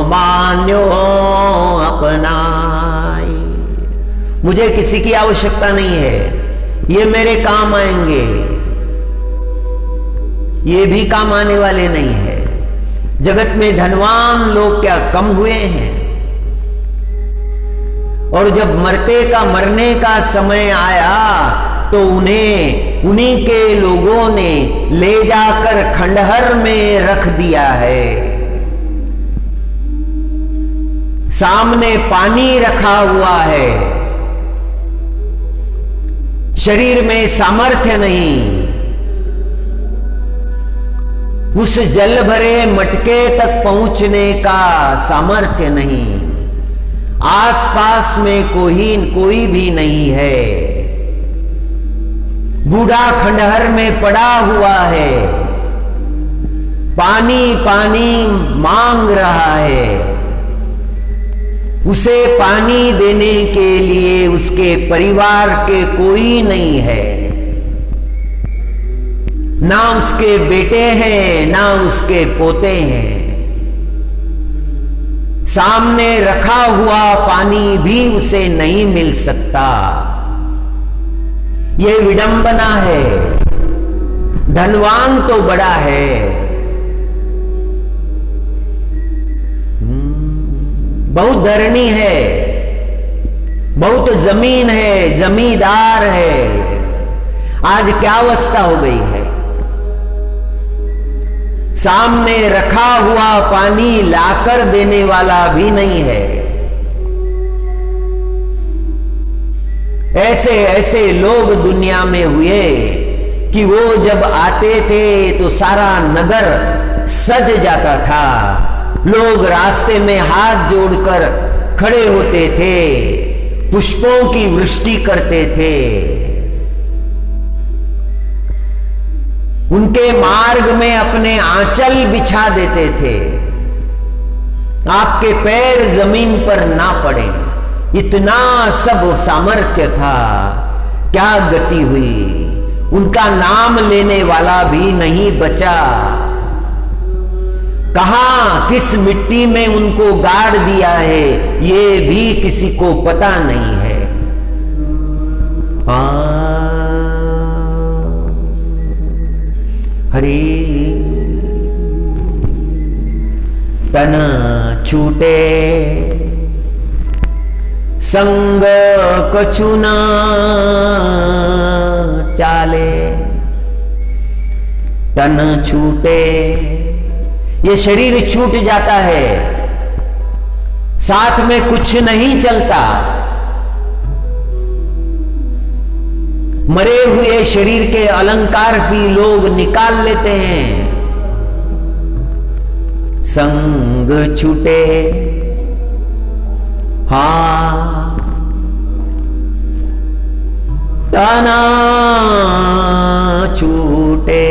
मान्यो अपनाई। मुझे किसी की आवश्यकता नहीं है, ये मेरे काम आएंगे, ये भी काम आने वाले नहीं है। जगत में धनवान लोग क्या कम हुए हैं? और जब मरने का समय आया तो उन्हें उन्हीं के लोगों ने ले जाकर खंडहर में रख दिया है। सामने पानी रखा हुआ है, शरीर में सामर्थ्य नहीं, उस जल भरे मटके तक पहुंचने का सामर्थ्य नहीं, आसपास में कोई भी नहीं है। बूढ़ा खंडहर में पड़ा हुआ है, पानी पानी मांग रहा है। उसे पानी देने के लिए उसके परिवार के कोई नहीं है, ना उसके बेटे हैं ना उसके पोते हैं। सामने रखा हुआ पानी भी उसे नहीं मिल सकता। यह विडंबना है। धनवान तो बड़ा है, बहुत धरणी है, बहुत जमीन है, जमींदार है। आज क्या अवस्था हो गई है? सामने रखा हुआ पानी लाकर देने वाला भी नहीं है। ऐसे ऐसे लोग दुनिया में हुए कि वो जब आते थे तो सारा नगर सज जाता था। लोग रास्ते में हाथ जोड़कर खड़े होते थे, पुष्पों की वृष्टि करते थे। उनके मार्ग में अपने आंचल बिछा देते थे, आपके पैर जमीन पर ना पड़े। इतना सब सामर्थ्य था। क्या गति हुई? उनका नाम लेने वाला भी नहीं बचा। कहां किस मिट्टी में उनको गाड़ दिया है ये भी किसी को पता नहीं है। हरे तन छूटे संग कछु न चाले। तन छूटे, ये शरीर छूट जाता है, साथ में कुछ नहीं चलता। मरे हुए शरीर के अलंकार भी लोग निकाल लेते हैं। संग छूटे, हाँ तना छूटे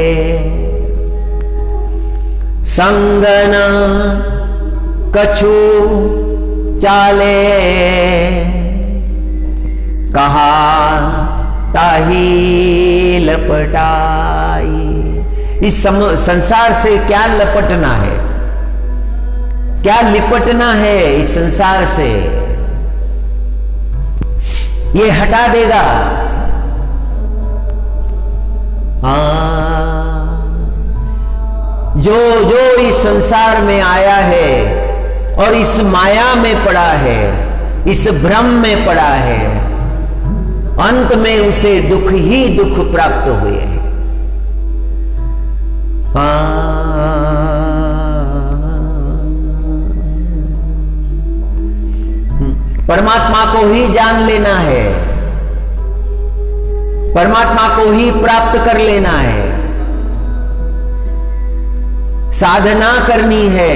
संगन कछु चाले। कहा ताही लपटाई। इस संसार से क्या लपटना है, क्या लिपटना है इस संसार से, ये हटा देगा। जो जो इस संसार में आया है और इस माया में पड़ा है, इस भ्रम में पड़ा है, अंत में उसे दुख ही दुख प्राप्त हुए हैं। परमात्मा को ही जान लेना है, परमात्मा को ही प्राप्त कर लेना है, साधना करनी है।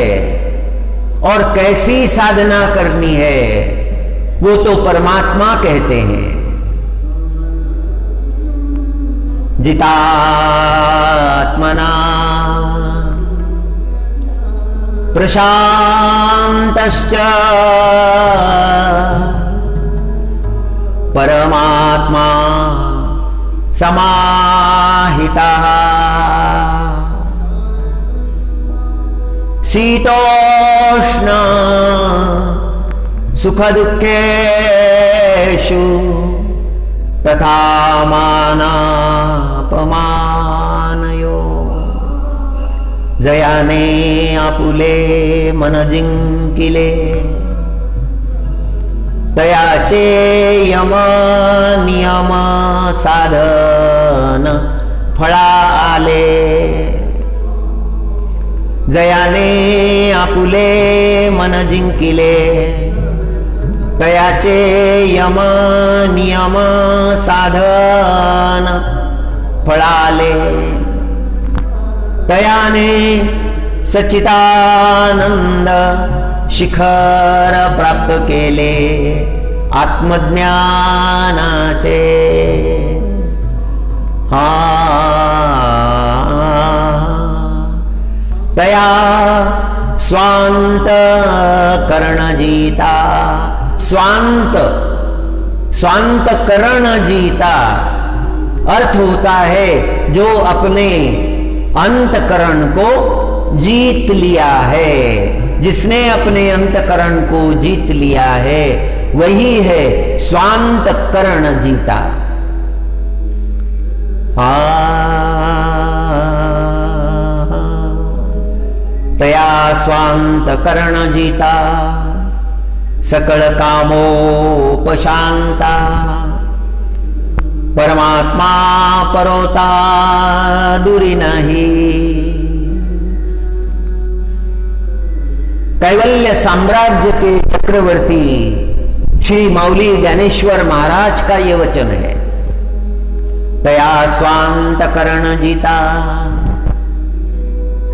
और कैसी साधना करनी है वो तो परमात्मा कहते हैं। जितात्मना प्रशांतश्च परमात्मा समाहितः। शीतोष्ण सुख दुःखेषु तथा मानापमानयो। जयाने आपुले मन जिंकिले तयाचे यम नियम साधन फळाले। जयाने आपुले मन जिंकिले तयाचे यम नियम साधन फळाले। तयाने सच्चिदानंद शिखर प्राप्त केले आत्मज्ञानाचे। तया स्वांत करण जीता। स्वांत, स्वांत करण जीता अर्थ होता है जो अपने अंतकरण को जीत लिया है। जिसने अपने अंतकरण को जीत लिया है वही है स्वांत करण जीता। तया स्वांत करण जीता सकल कामोपशांता। परमात्मा परोता दूरी नहीं। कैवल्य साम्राज्य के चक्रवर्ती श्री मौली ज्ञानेश्वर महाराज का ये वचन है। तया स्वांत करण जीता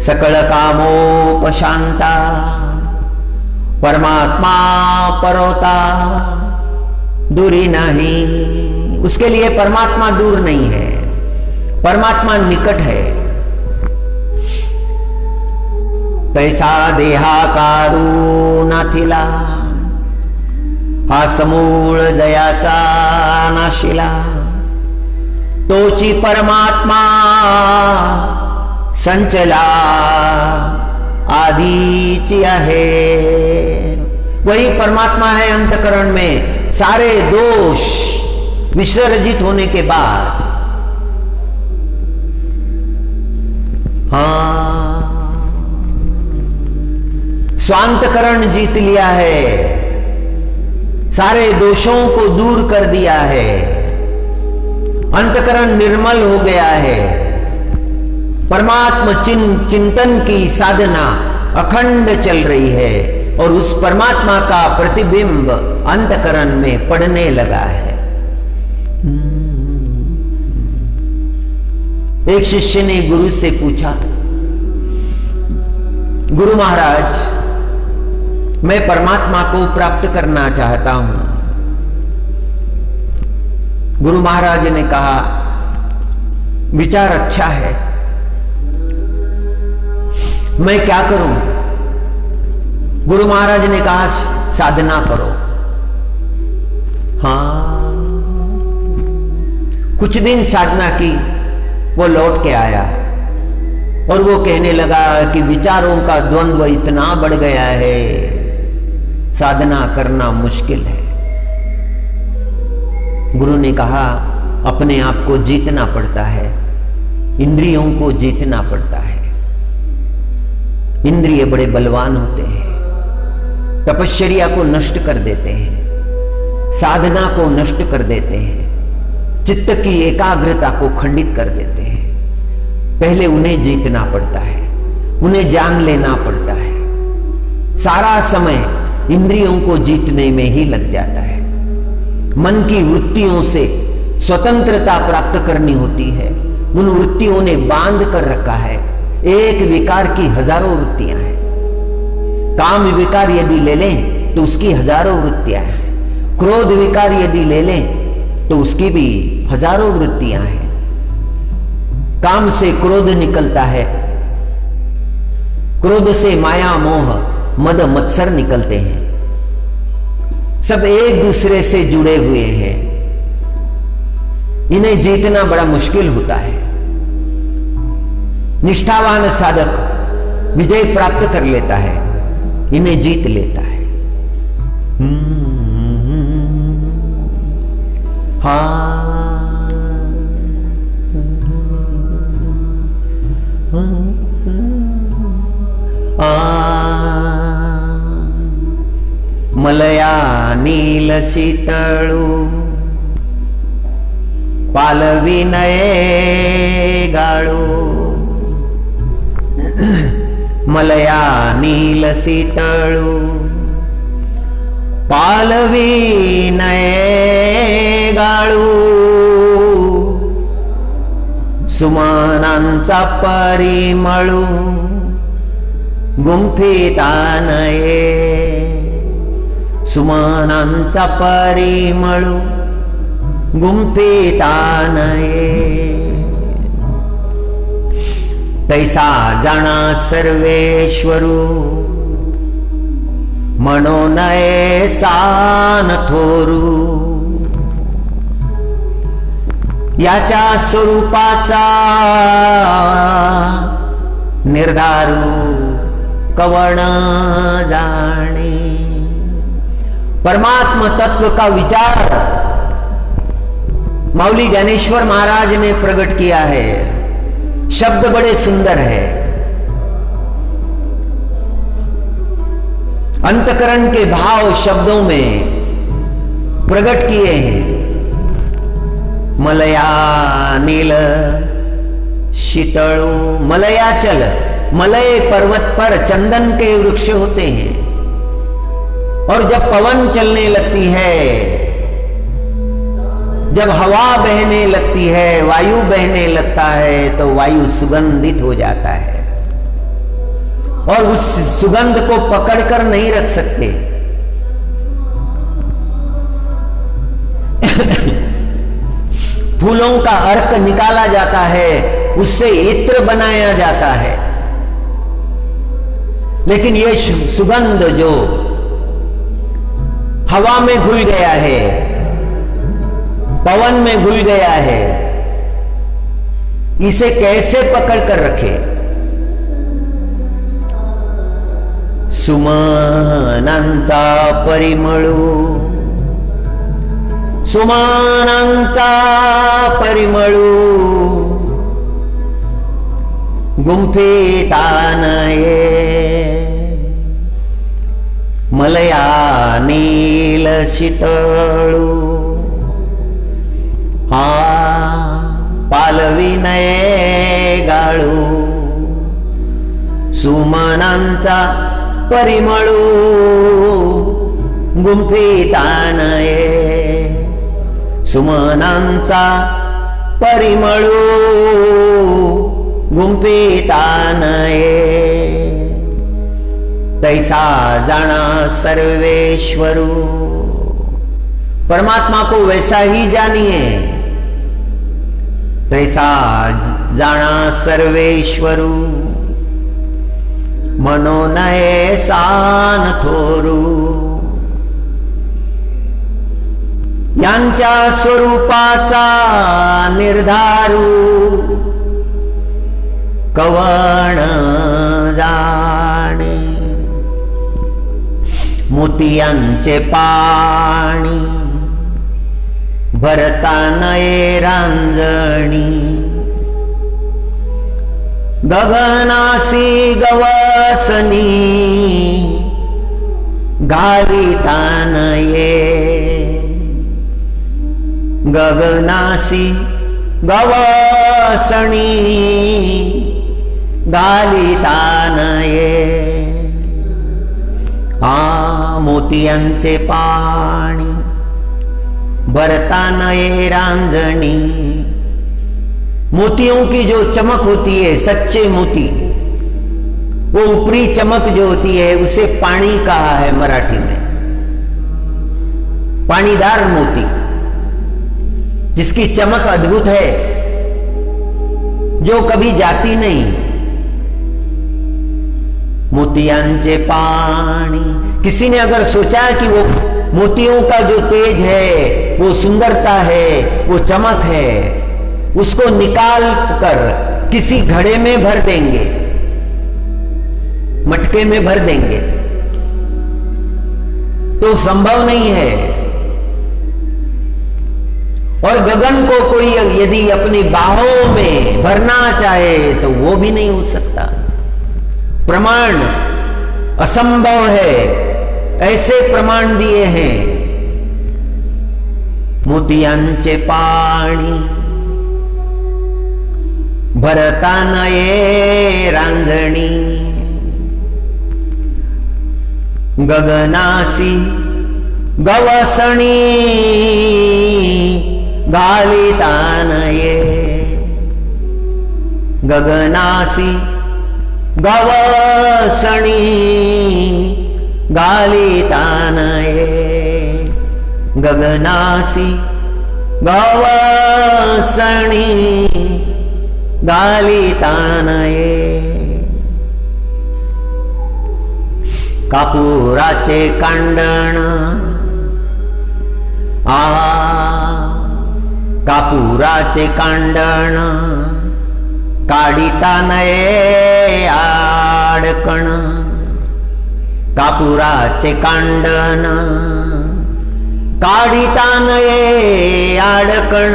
सकल कामोपशांता। परमात्मा परोता दूरी नहीं। उसके लिए परमात्मा दूर नहीं है, परमात्मा निकट है। तैसा देहाकारू नाथिला हा समूळ जयाचा नाशिला। तोची परमात्मा संचला आदीची आहे। वही परमात्मा है अंतकरण में। सारे दोष विसर्जित होने के बाद, हाँ, स्वांतकरण जीत लिया है, सारे दोषों को दूर कर दिया है, अंतकरण निर्मल हो गया है। परमात्मा चिंतन की साधना अखंड चल रही है और उस परमात्मा का प्रतिबिंब अंतकरण में पड़ने लगा है। एक शिष्य ने गुरु से पूछा, गुरु महाराज, मैं परमात्मा को प्राप्त करना चाहता हूं। गुरु महाराज ने कहा, विचार अच्छा है, मैं क्या करूं? गुरु महाराज ने कहा, साधना करो। हाँ, कुछ दिन साधना की, वो लौट के आया और वो कहने लगा कि विचारों का द्वंद्व इतना बढ़ गया है, साधना करना मुश्किल है। गुरु ने कहा, अपने आप को जीतना पड़ता है, इंद्रियों को जीतना पड़ता है। इंद्रिय बड़े बलवान होते हैं, तपश्चर्या को नष्ट कर देते हैं, साधना को नष्ट कर देते हैं, चित्त की एकाग्रता को खंडित कर देते हैं। पहले उन्हें जीतना पड़ता है, उन्हें जान लेना पड़ता है। सारा समय इंद्रियों को जीतने में ही लग जाता है। मन की वृत्तियों से स्वतंत्रता प्राप्त करनी होती है। उन वृत्तियों ने बांध कर रखा है। एक विकार की हजारों वृत्तियां हैं। काम विकार यदि ले लें तो उसकी हजारों वृत्तियां हैं। क्रोध विकार यदि ले लें तो उसकी भी हजारों वृत्तियां हैं। काम से क्रोध निकलता है, क्रोध से माया मोह मद मत्सर निकलते हैं। सब एक दूसरे से जुड़े हुए हैं। इन्हें जीतना बड़ा मुश्किल होता है। निष्ठावान साधक विजय प्राप्त कर लेता है, इन्हें जीत लेता है। मलया नील शीतळू पालवी नये गाळू। मलया नील शीतळू पालवी नये गाळू। सुमनांचा परिमळू गुंफिता नये। सुमनांचा परिमळू गुंफिता नये। तैसा जाणा सर्वेश्वरू म्हणो नये सान थोरू। याच्या स्वरूपाचा निर्धारू कवण जाणे। परमात्मा तत्व का विचार माऊली ज्ञानेश्वर महाराज ने प्रकट किया है। शब्द बड़े सुंदर है। अंतकरण के भाव शब्दों में प्रकट किए हैं। मलया नील शीतळू। मलयाचल, मलय पर्वत पर चंदन के वृक्ष होते हैं और जब पवन चलने लगती है, जब हवा बहने लगती है, वायु बहने लगता है तो वायु सुगंधित हो जाता है और उस सुगंध को पकड़कर नहीं रख सकते। फूलों का अर्क निकाला जाता है, उससे इत्र बनाया जाता है, लेकिन ये सुगंध जो हवा में घुल गया है, पवन में घुल गया है, इसे कैसे पकड़ कर रखे? सुमनांचा परिमळू, सुमनांचा परिमळू गुंफितानये मलया नील शीतळू हा पालविनये गाळू सुमनांचा परिमळू गुंफितानये सुमनांचा परिमळू गुंफितानये तैसा जाना सर्वेश्वरू। परमात्मा को वैसा ही जानिए, तैसा जाना सर्वेश्वरू मनोनये सान थोरू। यांच्या स्वरूपाचा निर्धारू कवण जाणे मोतियांचे पाणी भरतानये रांजणी गगनासी गवसनी घालितानये गगनासी गवसनी घालितानये मोतियांचे पाणी भरतानये रांजणी। मोतियों की जो चमक होती है, सच्चे मोती, वो ऊपरी चमक जो होती है उसे पानी कहा है मराठी में। पानीदार मोती जिसकी चमक अद्भुत है, जो कभी जाती नहीं। मोतियांचे पानी, किसी ने अगर सोचा कि वो मोतियों का जो तेज है, वो सुंदरता है, वो चमक है, उसको निकाल कर किसी घड़े में भर देंगे, मटके में भर देंगे, तो संभव नहीं है। और गगन को कोई यदि अपनी बाहों में भरना चाहे तो वो भी नहीं हो सकता। प्रमाण असंभव है, ऐसे प्रमाण दिए हैं। मोतियांचे पाणी भरतानये रांजणी गगनासी गवसणी घालितानये गगनासी गवसणी घालितानये गगनासी गवसणी घालितानये कापुराचे कांडण कापुराचे कांडण काढितानये आडकण कापुराचे कांडण काढितानये आडकण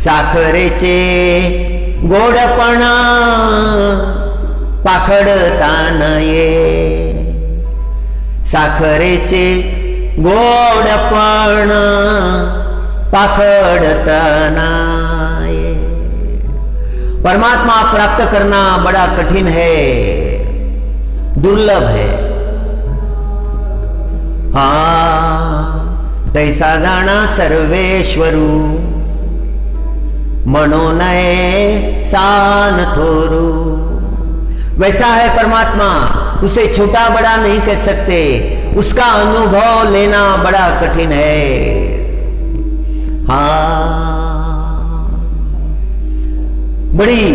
साखरेचे गोडपण पाखडतानये साखरेचे गोडपण पाखडतानये। परमात्मा प्राप्त करना बड़ा कठिन है, दुर्लभ है। तैसा जाना सर्वेश्वरू मनोनये सान थोरू। वैसा है परमात्मा, उसे छोटा बड़ा नहीं कह सकते, उसका अनुभव लेना बड़ा कठिन है। बड़ी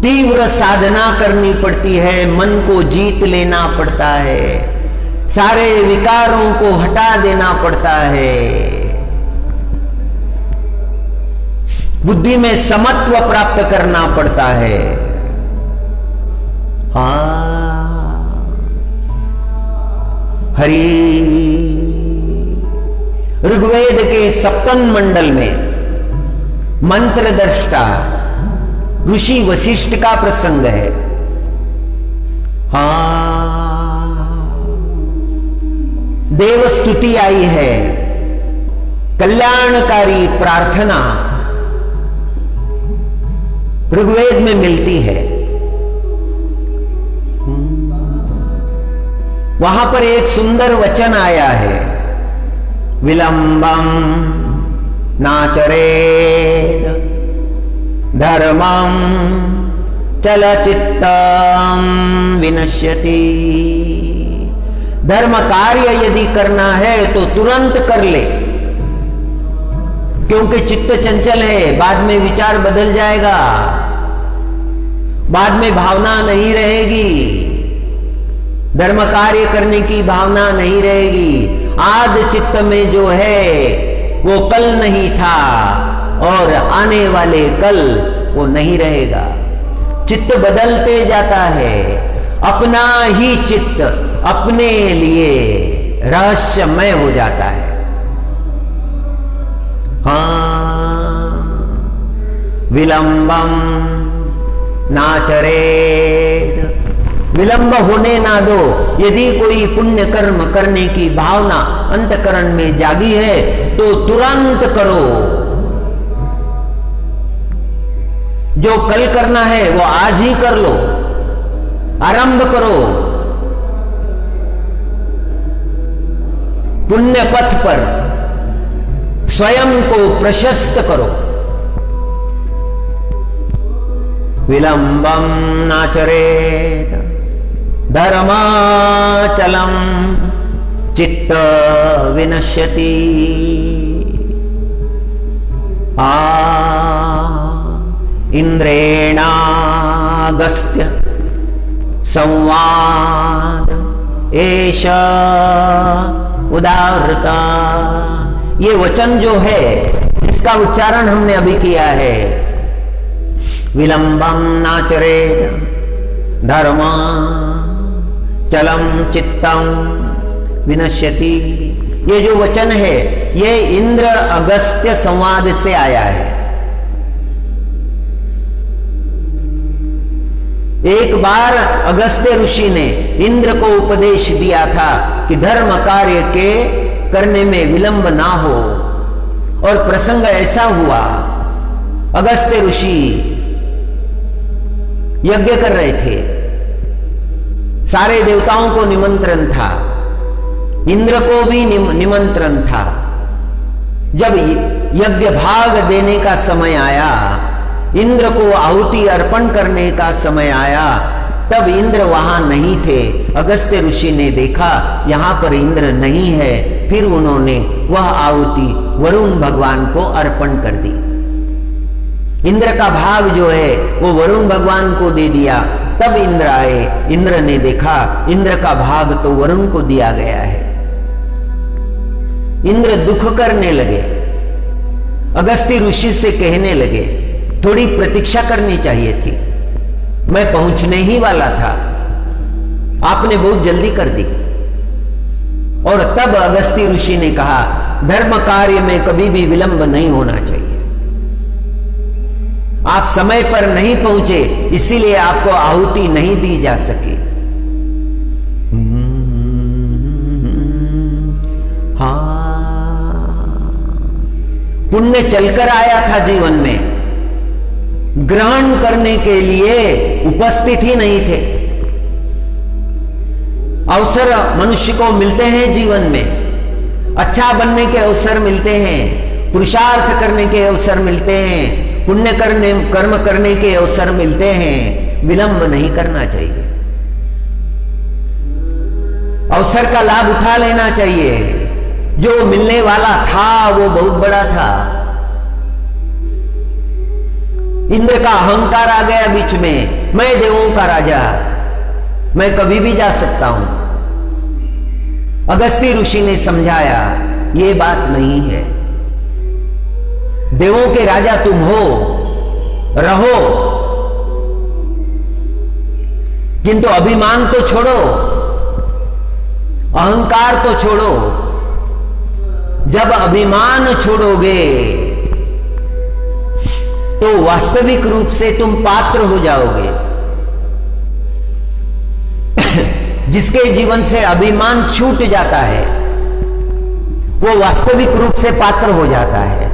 तीव्र साधना करनी पड़ती है, मन को जीत लेना पड़ता है, सारे विकारों को हटा देना पड़ता है, बुद्धि में समत्व प्राप्त करना पड़ता है। हरि। ऋग्वेद के सप्तम मंडल में मंत्र दृष्टा ऋषि वशिष्ठ का प्रसंग है। देव स्तुति आई है, कल्याणकारी प्रार्थना ऋग्वेद में मिलती है। वहां पर एक सुंदर वचन आया है, विलंबम नाचरेद धर्मम चलचित्तम विनश्यति। धर्म कार्य यदि करना है तो तुरंत कर ले, क्योंकि चित्त चंचल है, बाद में विचार बदल जाएगा, बाद में भावना नहीं रहेगी, धर्म कार्य करने की भावना नहीं रहेगी। आज चित्त में जो है वो कल नहीं था और आने वाले कल वो नहीं रहेगा। चित्त बदलते जाता है, अपना ही चित्त अपने लिए रहस्यमय हो जाता है। विलंबम नाचरेद, विलंब होने ना दो। यदि कोई पुण्य कर्म करने की भावना अंतकरण में जागी है तो तुरंत करो। जो कल करना है वो आज ही कर लो, आरंभ करो। पुण्य पथ पर स्वयं को प्रशस्त करो। विलंबम नाचरेत धर्माचलम चित्त विनश्यति। इंद्रेणागस्त्य संवाद एष उदाहृता। ये वचन जो है जिसका उच्चारण हमने अभी किया है, विलंबम नाचरेत धर्म चलम चित्तम विनश्यति। ये जो वचन है ये इंद्र अगस्त्य संवाद से आया है। एक बार अगस्त्य ऋषि ने इंद्र को उपदेश दिया था कि धर्म कार्य के करने में विलंब ना हो, और प्रसंग ऐसा हुआ, अगस्त्य ऋषि यज्ञ कर रहे थे, सारे देवताओं को निमंत्रण था, इंद्र को भी निमंत्रण था। जब यज्ञ भाग देने का समय आया, इंद्र को आहुति अर्पण करने का समय आया, तब इंद्र वहां नहीं थे। अगस्त्य ऋषि ने देखा यहां पर इंद्र नहीं है, फिर उन्होंने वह आहुति वरुण भगवान को अर्पण कर दी। इंद्र का भाग जो है वो वरुण भगवान को दे दिया। तब इंद्र आए, इंद्र ने देखा इंद्र का भाग तो वरुण को दिया गया है। इंद्र दुख करने लगे, अगस्त्य ऋषि से कहने लगे थोड़ी प्रतीक्षा करनी चाहिए थी, मैं पहुंचने ही वाला था, आपने बहुत जल्दी कर दी। और तब अगस्त्य ऋषि ने कहा धर्म कार्य में कभी भी विलंब नहीं होना चाहिए। आप समय पर नहीं पहुंचे इसीलिए आपको आहुति नहीं दी जा सकी। पुण्य चलकर आया था जीवन में, ग्रहण करने के लिए उपस्थित ही नहीं थे। अवसर मनुष्य को मिलते हैं जीवन में, अच्छा बनने के अवसर मिलते हैं, पुरुषार्थ करने के अवसर मिलते हैं, पुण्य कर्म करने के अवसर मिलते हैं। विलंब नहीं करना चाहिए, अवसर का लाभ उठा लेना चाहिए। जो मिलने वाला था वो बहुत बड़ा था। इंद्र का अहंकार आ गया बीच में, मैं देवों का राजा, मैं कभी भी जा सकता हूं। अगस्त्य ऋषि ने समझाया ये बात नहीं है, देवों के राजा तुम हो, रहो, किंतु अभिमान तो छोड़ो, अहंकार तो छोड़ो, जब अभिमान छोड़ोगे तो वास्तविक रूप से तुम पात्र हो जाओगे। जिसके जीवन से अभिमान छूट जाता है वो वास्तविक रूप से पात्र हो जाता है।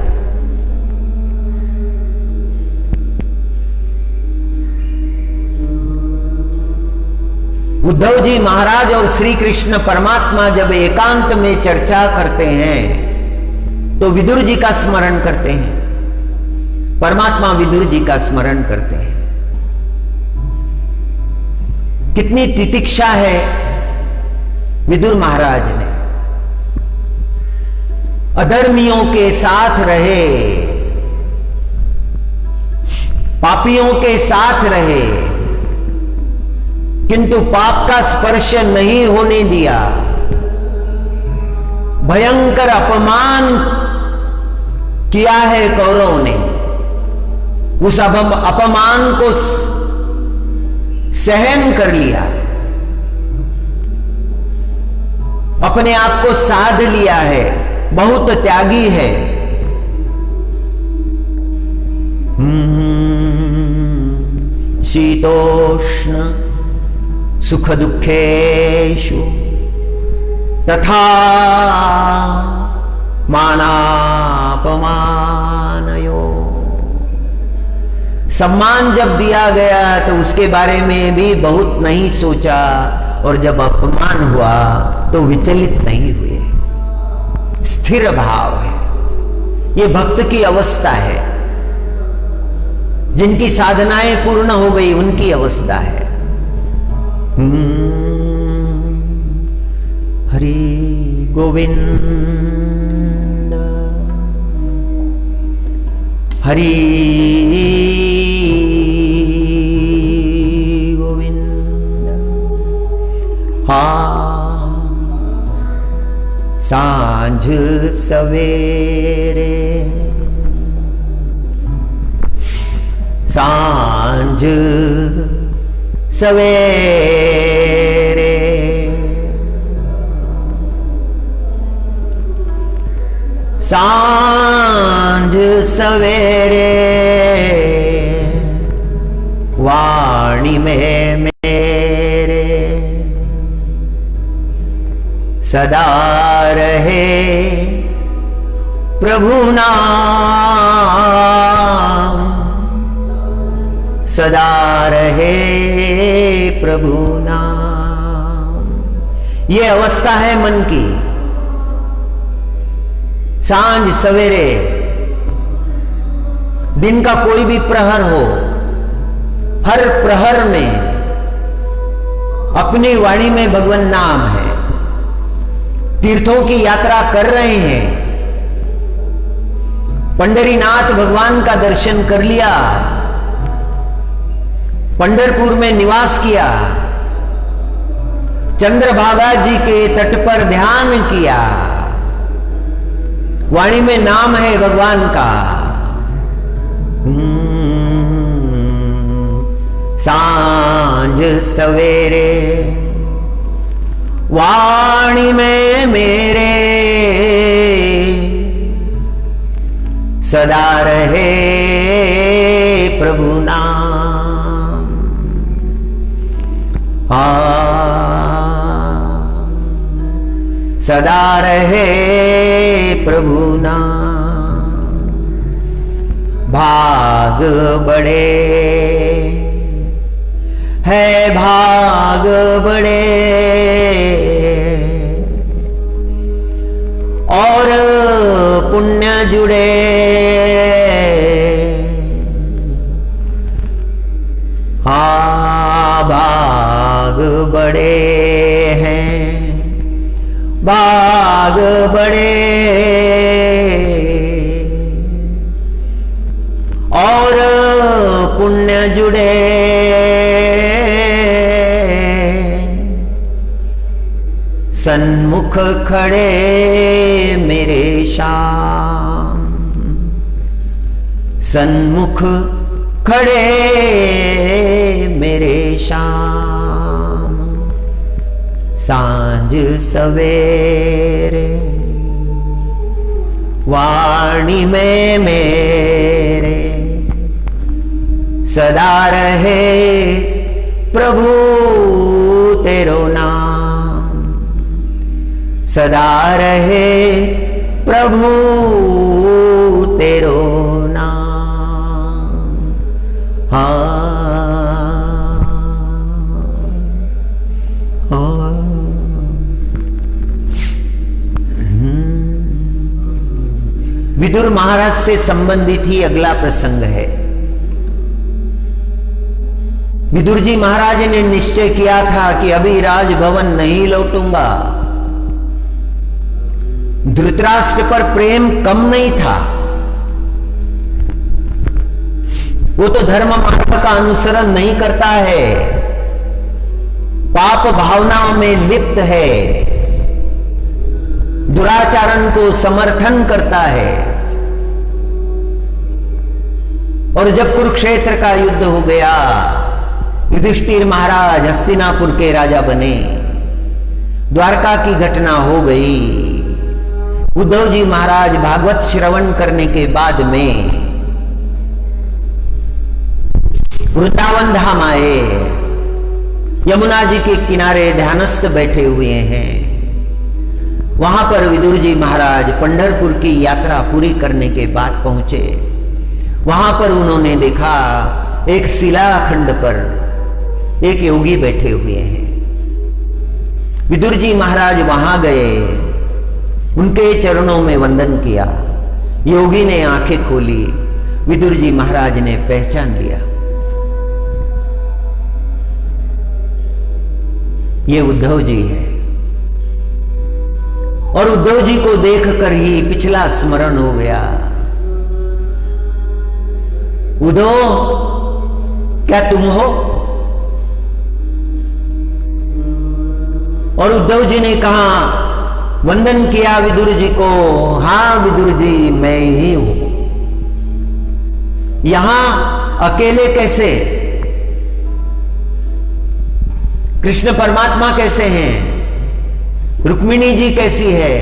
उद्धव जी महाराज और श्री कृष्ण परमात्मा जब एकांत में चर्चा करते हैं तो विदुर जी का स्मरण करते हैं, परमात्मा विदुर जी का स्मरण करते हैं। कितनी तितिक्षा है विदुर महाराज ने। अधर्मियों के साथ रहे, पापियों के साथ रहे, किंतु पाप का स्पर्श नहीं होने दिया। भयंकर अपमान किया है कौरवों ने, उस अपमान को सहन कर लिया, अपने आप को साध लिया है, बहुत त्यागी है। शीतोष्ण सुख दुखेषु तथा मानापमानयो। सम्मान जब दिया गया तो उसके बारे में भी बहुत नहीं सोचा, और जब अपमान हुआ तो विचलित नहीं हुए। स्थिर भाव है, ये भक्त की अवस्था है। जिनकी साधनाएं पूर्ण हो गई उनकी अवस्था है। हरि गोविंद हरि गोविंद। हाँ, सांझ सवेरे, सांझ सवेरे, सांझ सवेरे, वाणी में मेरे सदा रहे प्रभु नाम, सदा रहे प्रभु नाम। ये अवस्था है मन की। सांझ सवेरे, दिन का कोई भी प्रहर हो, हर प्रहर में अपनी वाणी में भगवान नाम है। तीर्थों की यात्रा कर रहे हैं, पंढरीनाथ भगवान का दर्शन कर लिया, पंढरपुर में निवास किया, चंद्रभागा जी के तट पर ध्यान किया, वाणी में नाम है भगवान का। सांझ सवेरे वाणी में मेरे सदा रहे प्रभु नाम। सदा रहे प्रभु नाम। भाग बड़े है भाग बड़े और पुण्य जुड़े, हाँ भाग बड़े हैं, भाग बड़े और पुण्य जुड़े। सन्मुख खड़े मेरे श्याम, सन्मुख खड़े मेरे श्याम, सांझ सवेरे वाणी में मेरे सदा रहे प्रभु तेरो नाम, सदा रहे प्रभु तेरो नाम। हाँ विदुर महाराज से संबंधित ही अगला प्रसंग है। विदुर जी महाराज ने निश्चय किया था कि अभी राजभवन नहीं लौटूंगा। धृतराष्ट्र पर प्रेम कम नहीं था, वो तो धर्म मार्ग का अनुसरण नहीं करता है, पाप भावनाओं में लिप्त है, दुराचरण को समर्थन करता है। और जब कुरुक्षेत्र का युद्ध हो गया, युधिष्ठिर महाराज हस्तिनापुर के राजा बने, द्वारका की घटना हो गई। उद्धव जी महाराज भागवत श्रवण करने के बाद में वृंदावन धाम आए, यमुना जी के किनारे ध्यानस्थ बैठे हुए हैं। वहां पर विदुर जी महाराज पंढरपुर की यात्रा पूरी करने के बाद पहुंचे। वहां पर उन्होंने देखा एक शिलाखंड पर एक योगी बैठे हुए हैं। विदुर जी महाराज वहां गए, उनके चरणों में वंदन किया। योगी ने आंखें खोली, विदुर जी महाराज ने पहचान लिया, ये उद्धव जी है। और उद्धव जी को देखकर ही पिछला स्मरण हो गया। उद्धव, क्या तुम हो? और उद्धव जी ने कहा, वंदन किया विदुर जी को, हां विदुर जी मैं ही हूं। यहां अकेले कैसे? कृष्ण परमात्मा कैसे हैं? रुक्मिणी जी कैसी है?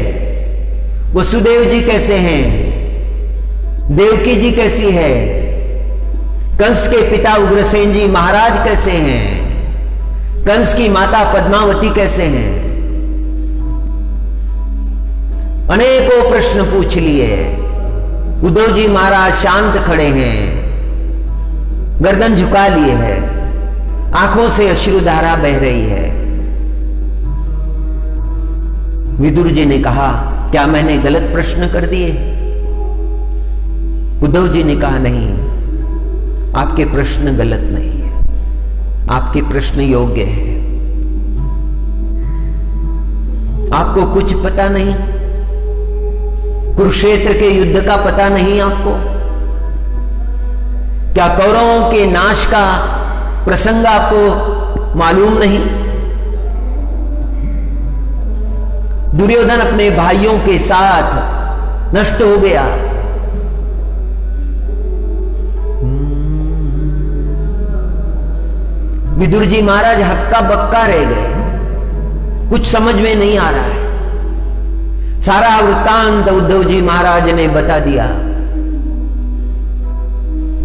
वसुदेव जी कैसे हैं? देवकी जी कैसी है? कंस के पिता उग्रसेन जी महाराज कैसे हैं? कंस की माता पद्मावती कैसे हैं? अनेकों प्रश्न पूछ लिए। उद्धव जी महाराज शांत खड़े हैं, गर्दन झुका लिए है, आंखों से अश्रुधारा बह रही है। विदुर जी ने कहा, क्या मैंने गलत प्रश्न कर दिए? उद्धव जी ने कहा, नहीं, आपके प्रश्न गलत नहीं है, आपके प्रश्न योग्य है। आपको कुछ पता नहीं, कुरुक्षेत्र के युद्ध का पता नहीं आपको? क्या कौरवों के नाश का प्रसंग आपको मालूम नहीं? दुर्योधन अपने भाइयों के साथ नष्ट हो गया। विदुर जी महाराज हक्का बक्का रह गए, कुछ समझ में नहीं आ रहा है। सारा वृत्तांत उद्धव जी महाराज ने बता दिया।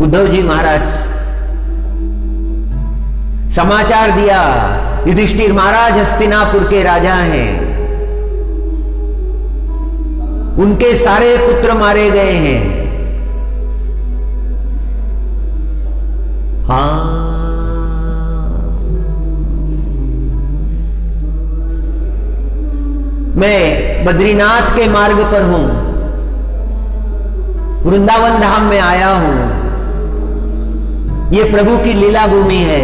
उद्धव जी महाराज समाचार दिया, युधिष्ठिर महाराज हस्तिनापुर के राजा हैं, उनके सारे पुत्र मारे गए हैं। हाँ, मैं बद्रीनाथ के मार्ग पर हूं, वृंदावन धाम में आया हूं। यह प्रभु की लीला भूमि है,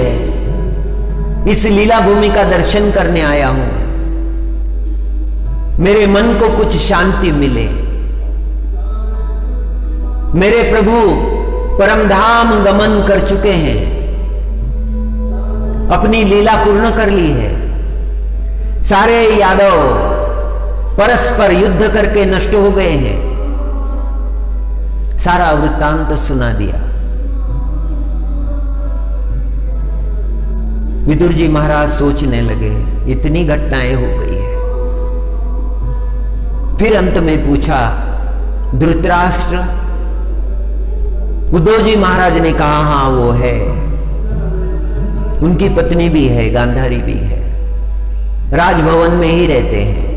इस लीला भूमि का दर्शन करने आया हूं। मेरे मन को कुछ शांति मिले। मेरे प्रभु परमधाम गमन कर चुके हैं, अपनी लीला पूर्ण कर ली है। सारे यादव परस्पर युद्ध करके नष्ट हो गए हैं। सारा वृत्तांत सुना दिया। विदुर जी महाराज सोचने लगे, इतनी घटनाएं हो गई है। फिर अंत में पूछा, धृतराष्ट्र? उद्धव जी महाराज ने कहा, हां वो है, उनकी पत्नी भी है, गांधारी भी है, राजभवन में ही रहते हैं।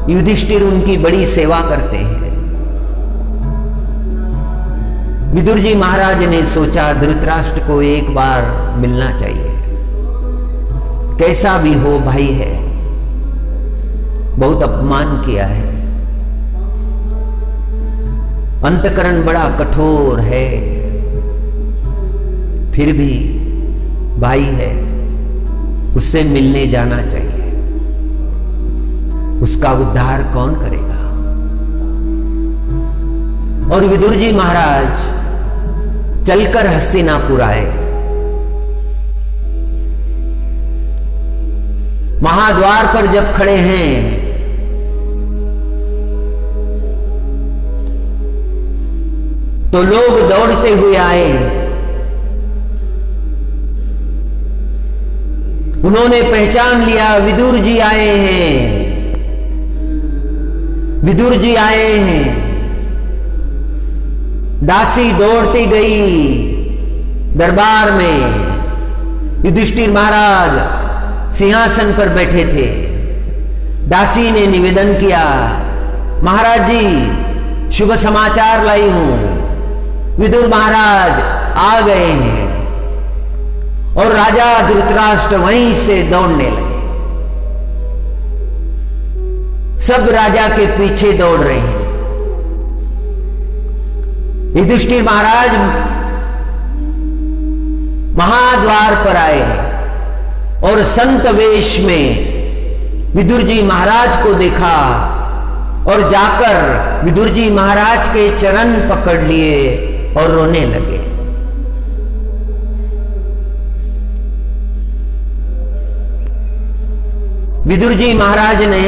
युधिष्ठिर उनकी बड़ी सेवा करते हैं। विदुर जी महाराज ने सोचा, धृतराष्ट्र को एक बार मिलना चाहिए, कैसा भी हो भाई है, बहुत अपमान किया है, अंतकरण बड़ा कठोर है, फिर भी भाई है, उससे मिलने जाना चाहिए, उसका उद्धार कौन करेगा। और विदुर जी महाराज चलकर हस्तिनापुर आए। महाद्वार पर जब खड़े हैं, तो लोग दौड़ते हुए आए। उन्होंने पहचान लिया, विदुर जी आए हैं, विदुर जी आए हैं। दासी दौड़ती गई दरबार में। युधिष्ठिर महाराज सिंहासन पर बैठे थे। दासी ने निवेदन किया, महाराज जी शुभ समाचार लाई हूं, विदुर महाराज आ गए हैं। और राजा धृतराष्ट्र वहीं से दौड़ने लगे। सब राजा के पीछे दौड़ रहे हैं। युधिष्ठिर महाराज महाद्वार पर आए और संत वेश में विदुर जी महाराज को देखा और जाकर विदुर जी महाराज के चरण पकड़ लिए और रोने लगे। विदुर जी महाराज ने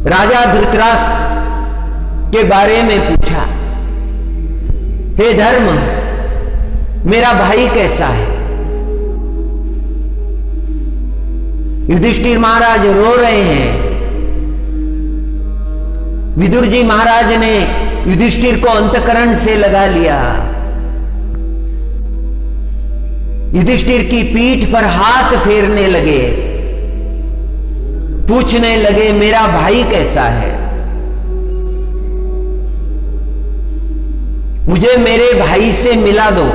राजा धृतराष्ट्र के बारे में पूछा, हे धर्म, मेरा भाई कैसा है? युधिष्ठिर महाराज रो रहे हैं। विदुर जी महाराज ने युधिष्ठिर को अंतकरण से लगा लिया। युधिष्ठिर की पीठ पर हाथ फेरने लगे, पूछने लगे, मेरा भाई कैसा है? मुझे मेरे भाई से मिला दो।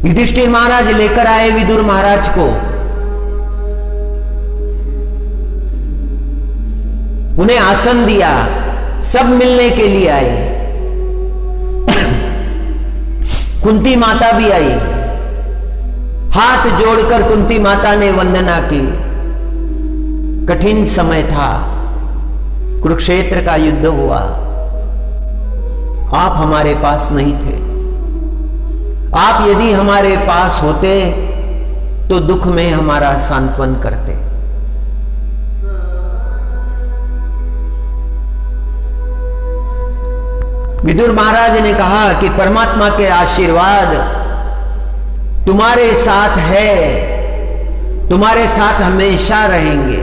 युधिष्ठिर महाराज लेकर आए विदुर महाराज को। उन्हें आसन दिया, सब मिलने के लिए आए। कुंती माता भी आई। हाथ जोड़कर कुंती माता ने वंदना की। कठिन समय था, कुरुक्षेत्र का युद्ध हुआ, आप हमारे पास नहीं थे। आप यदि हमारे पास होते तो दुख में हमारा सांत्वन करते। विदुर महाराज ने कहा कि परमात्मा के आशीर्वाद तुम्हारे साथ है, तुम्हारे साथ हमेशा रहेंगे।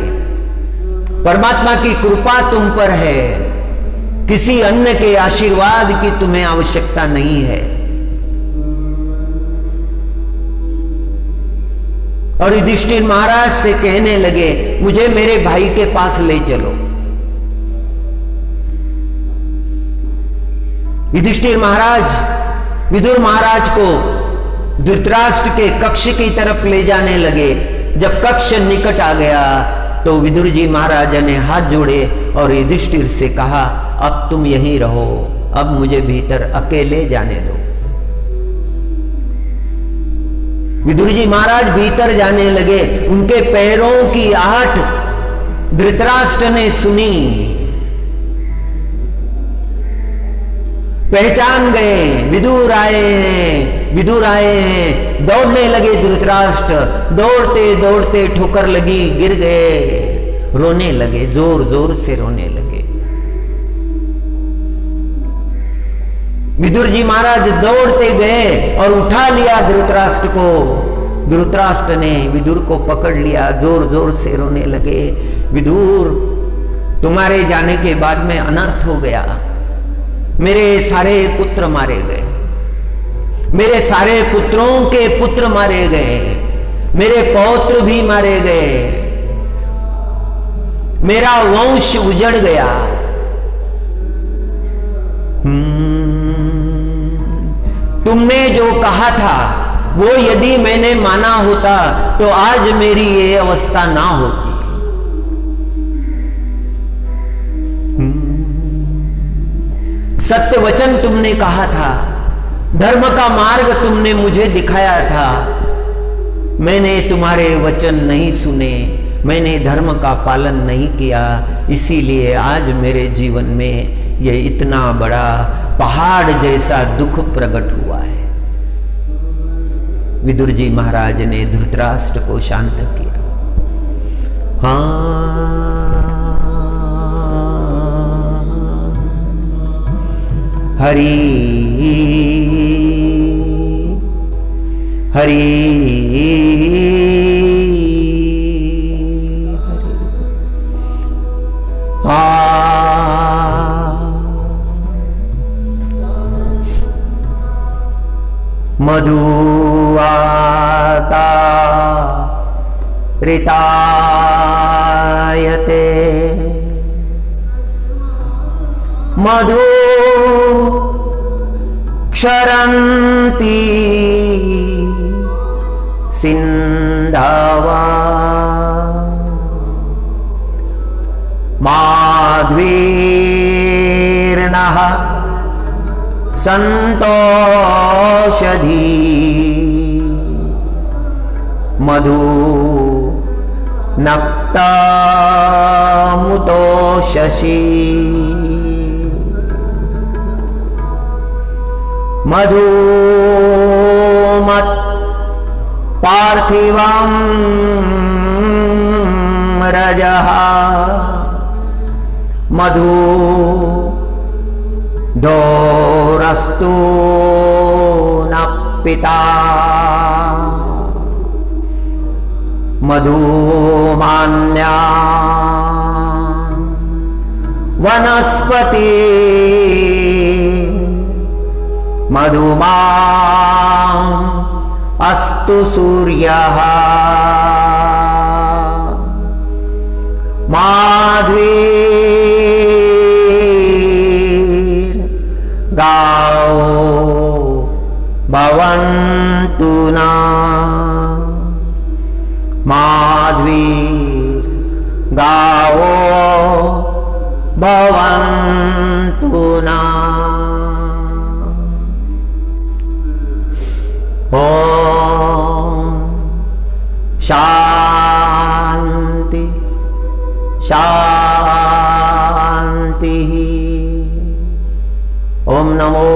परमात्मा की कृपा तुम पर है, किसी अन्य के आशीर्वाद की तुम्हें आवश्यकता नहीं है। और युधिष्ठिर महाराज से कहने लगे, मुझे मेरे भाई के पास ले चलो। युधिष्ठिर महाराज विदुर महाराज को धृतराष्ट्र के कक्ष की तरफ ले जाने लगे। जब कक्ष निकट आ गया तो विदुर जी महाराज ने हाथ जोड़े और युधिष्ठिर से कहा, अब तुम यहीं रहो, अब मुझे भीतर अकेले जाने दो। विदुर जी महाराज भीतर जाने लगे। उनके पैरों की आहट धृतराष्ट्र ने सुनी, पहचान गए, विदुर आए हैं, विदुर आए हैं। दौड़ने लगे धृतराष्ट्र, दौड़ते दौड़ते ठोकर लगी, गिर गए, रोने लगे, जोर जोर से रोने लगे। विदुर जी महाराज दौड़ते गए और उठा लिया धृतराष्ट्र को। धृतराष्ट्र ने विदुर को पकड़ लिया, जोर जोर से रोने लगे। विदुर, तुम्हारे जाने के बाद में अनर्थ हो गया, मेरे सारे पुत्र मारे गए, मेरे सारे पुत्रों के पुत्र मारे गए, मेरे पौत्र भी मारे गए, मेरा वंश उजड़ गया। तुमने जो कहा था वो यदि मैंने माना होता तो आज मेरी ये अवस्था ना होती। सत्य वचन तुमने कहा था, धर्म का मार्ग तुमने मुझे दिखाया था, मैंने तुम्हारे वचन नहीं सुने, मैंने धर्म का पालन नहीं किया, इसीलिए आज मेरे जीवन में ये इतना बड़ा पहाड़ जैसा दुख प्रकट हुआ है। विदुर जी महाराज ने धृतराष्ट्र को शांत किया। हरि हरि मधुवाता ऋतायते मधु क्षरन्ति सिन्धवा माध्वीर्नः संतोषधी मधु नक्तामुतो शशि मधुमत् पार्थिवं रजः मधु दोरस्तु न पिता मधुमान्या वनस्पति मधुमा अस्तु सूर्यः माध्वी गाओ भवन्तु न माध्वीर गाओ भवन्तु न। ओम शांति शांति। ओम नमो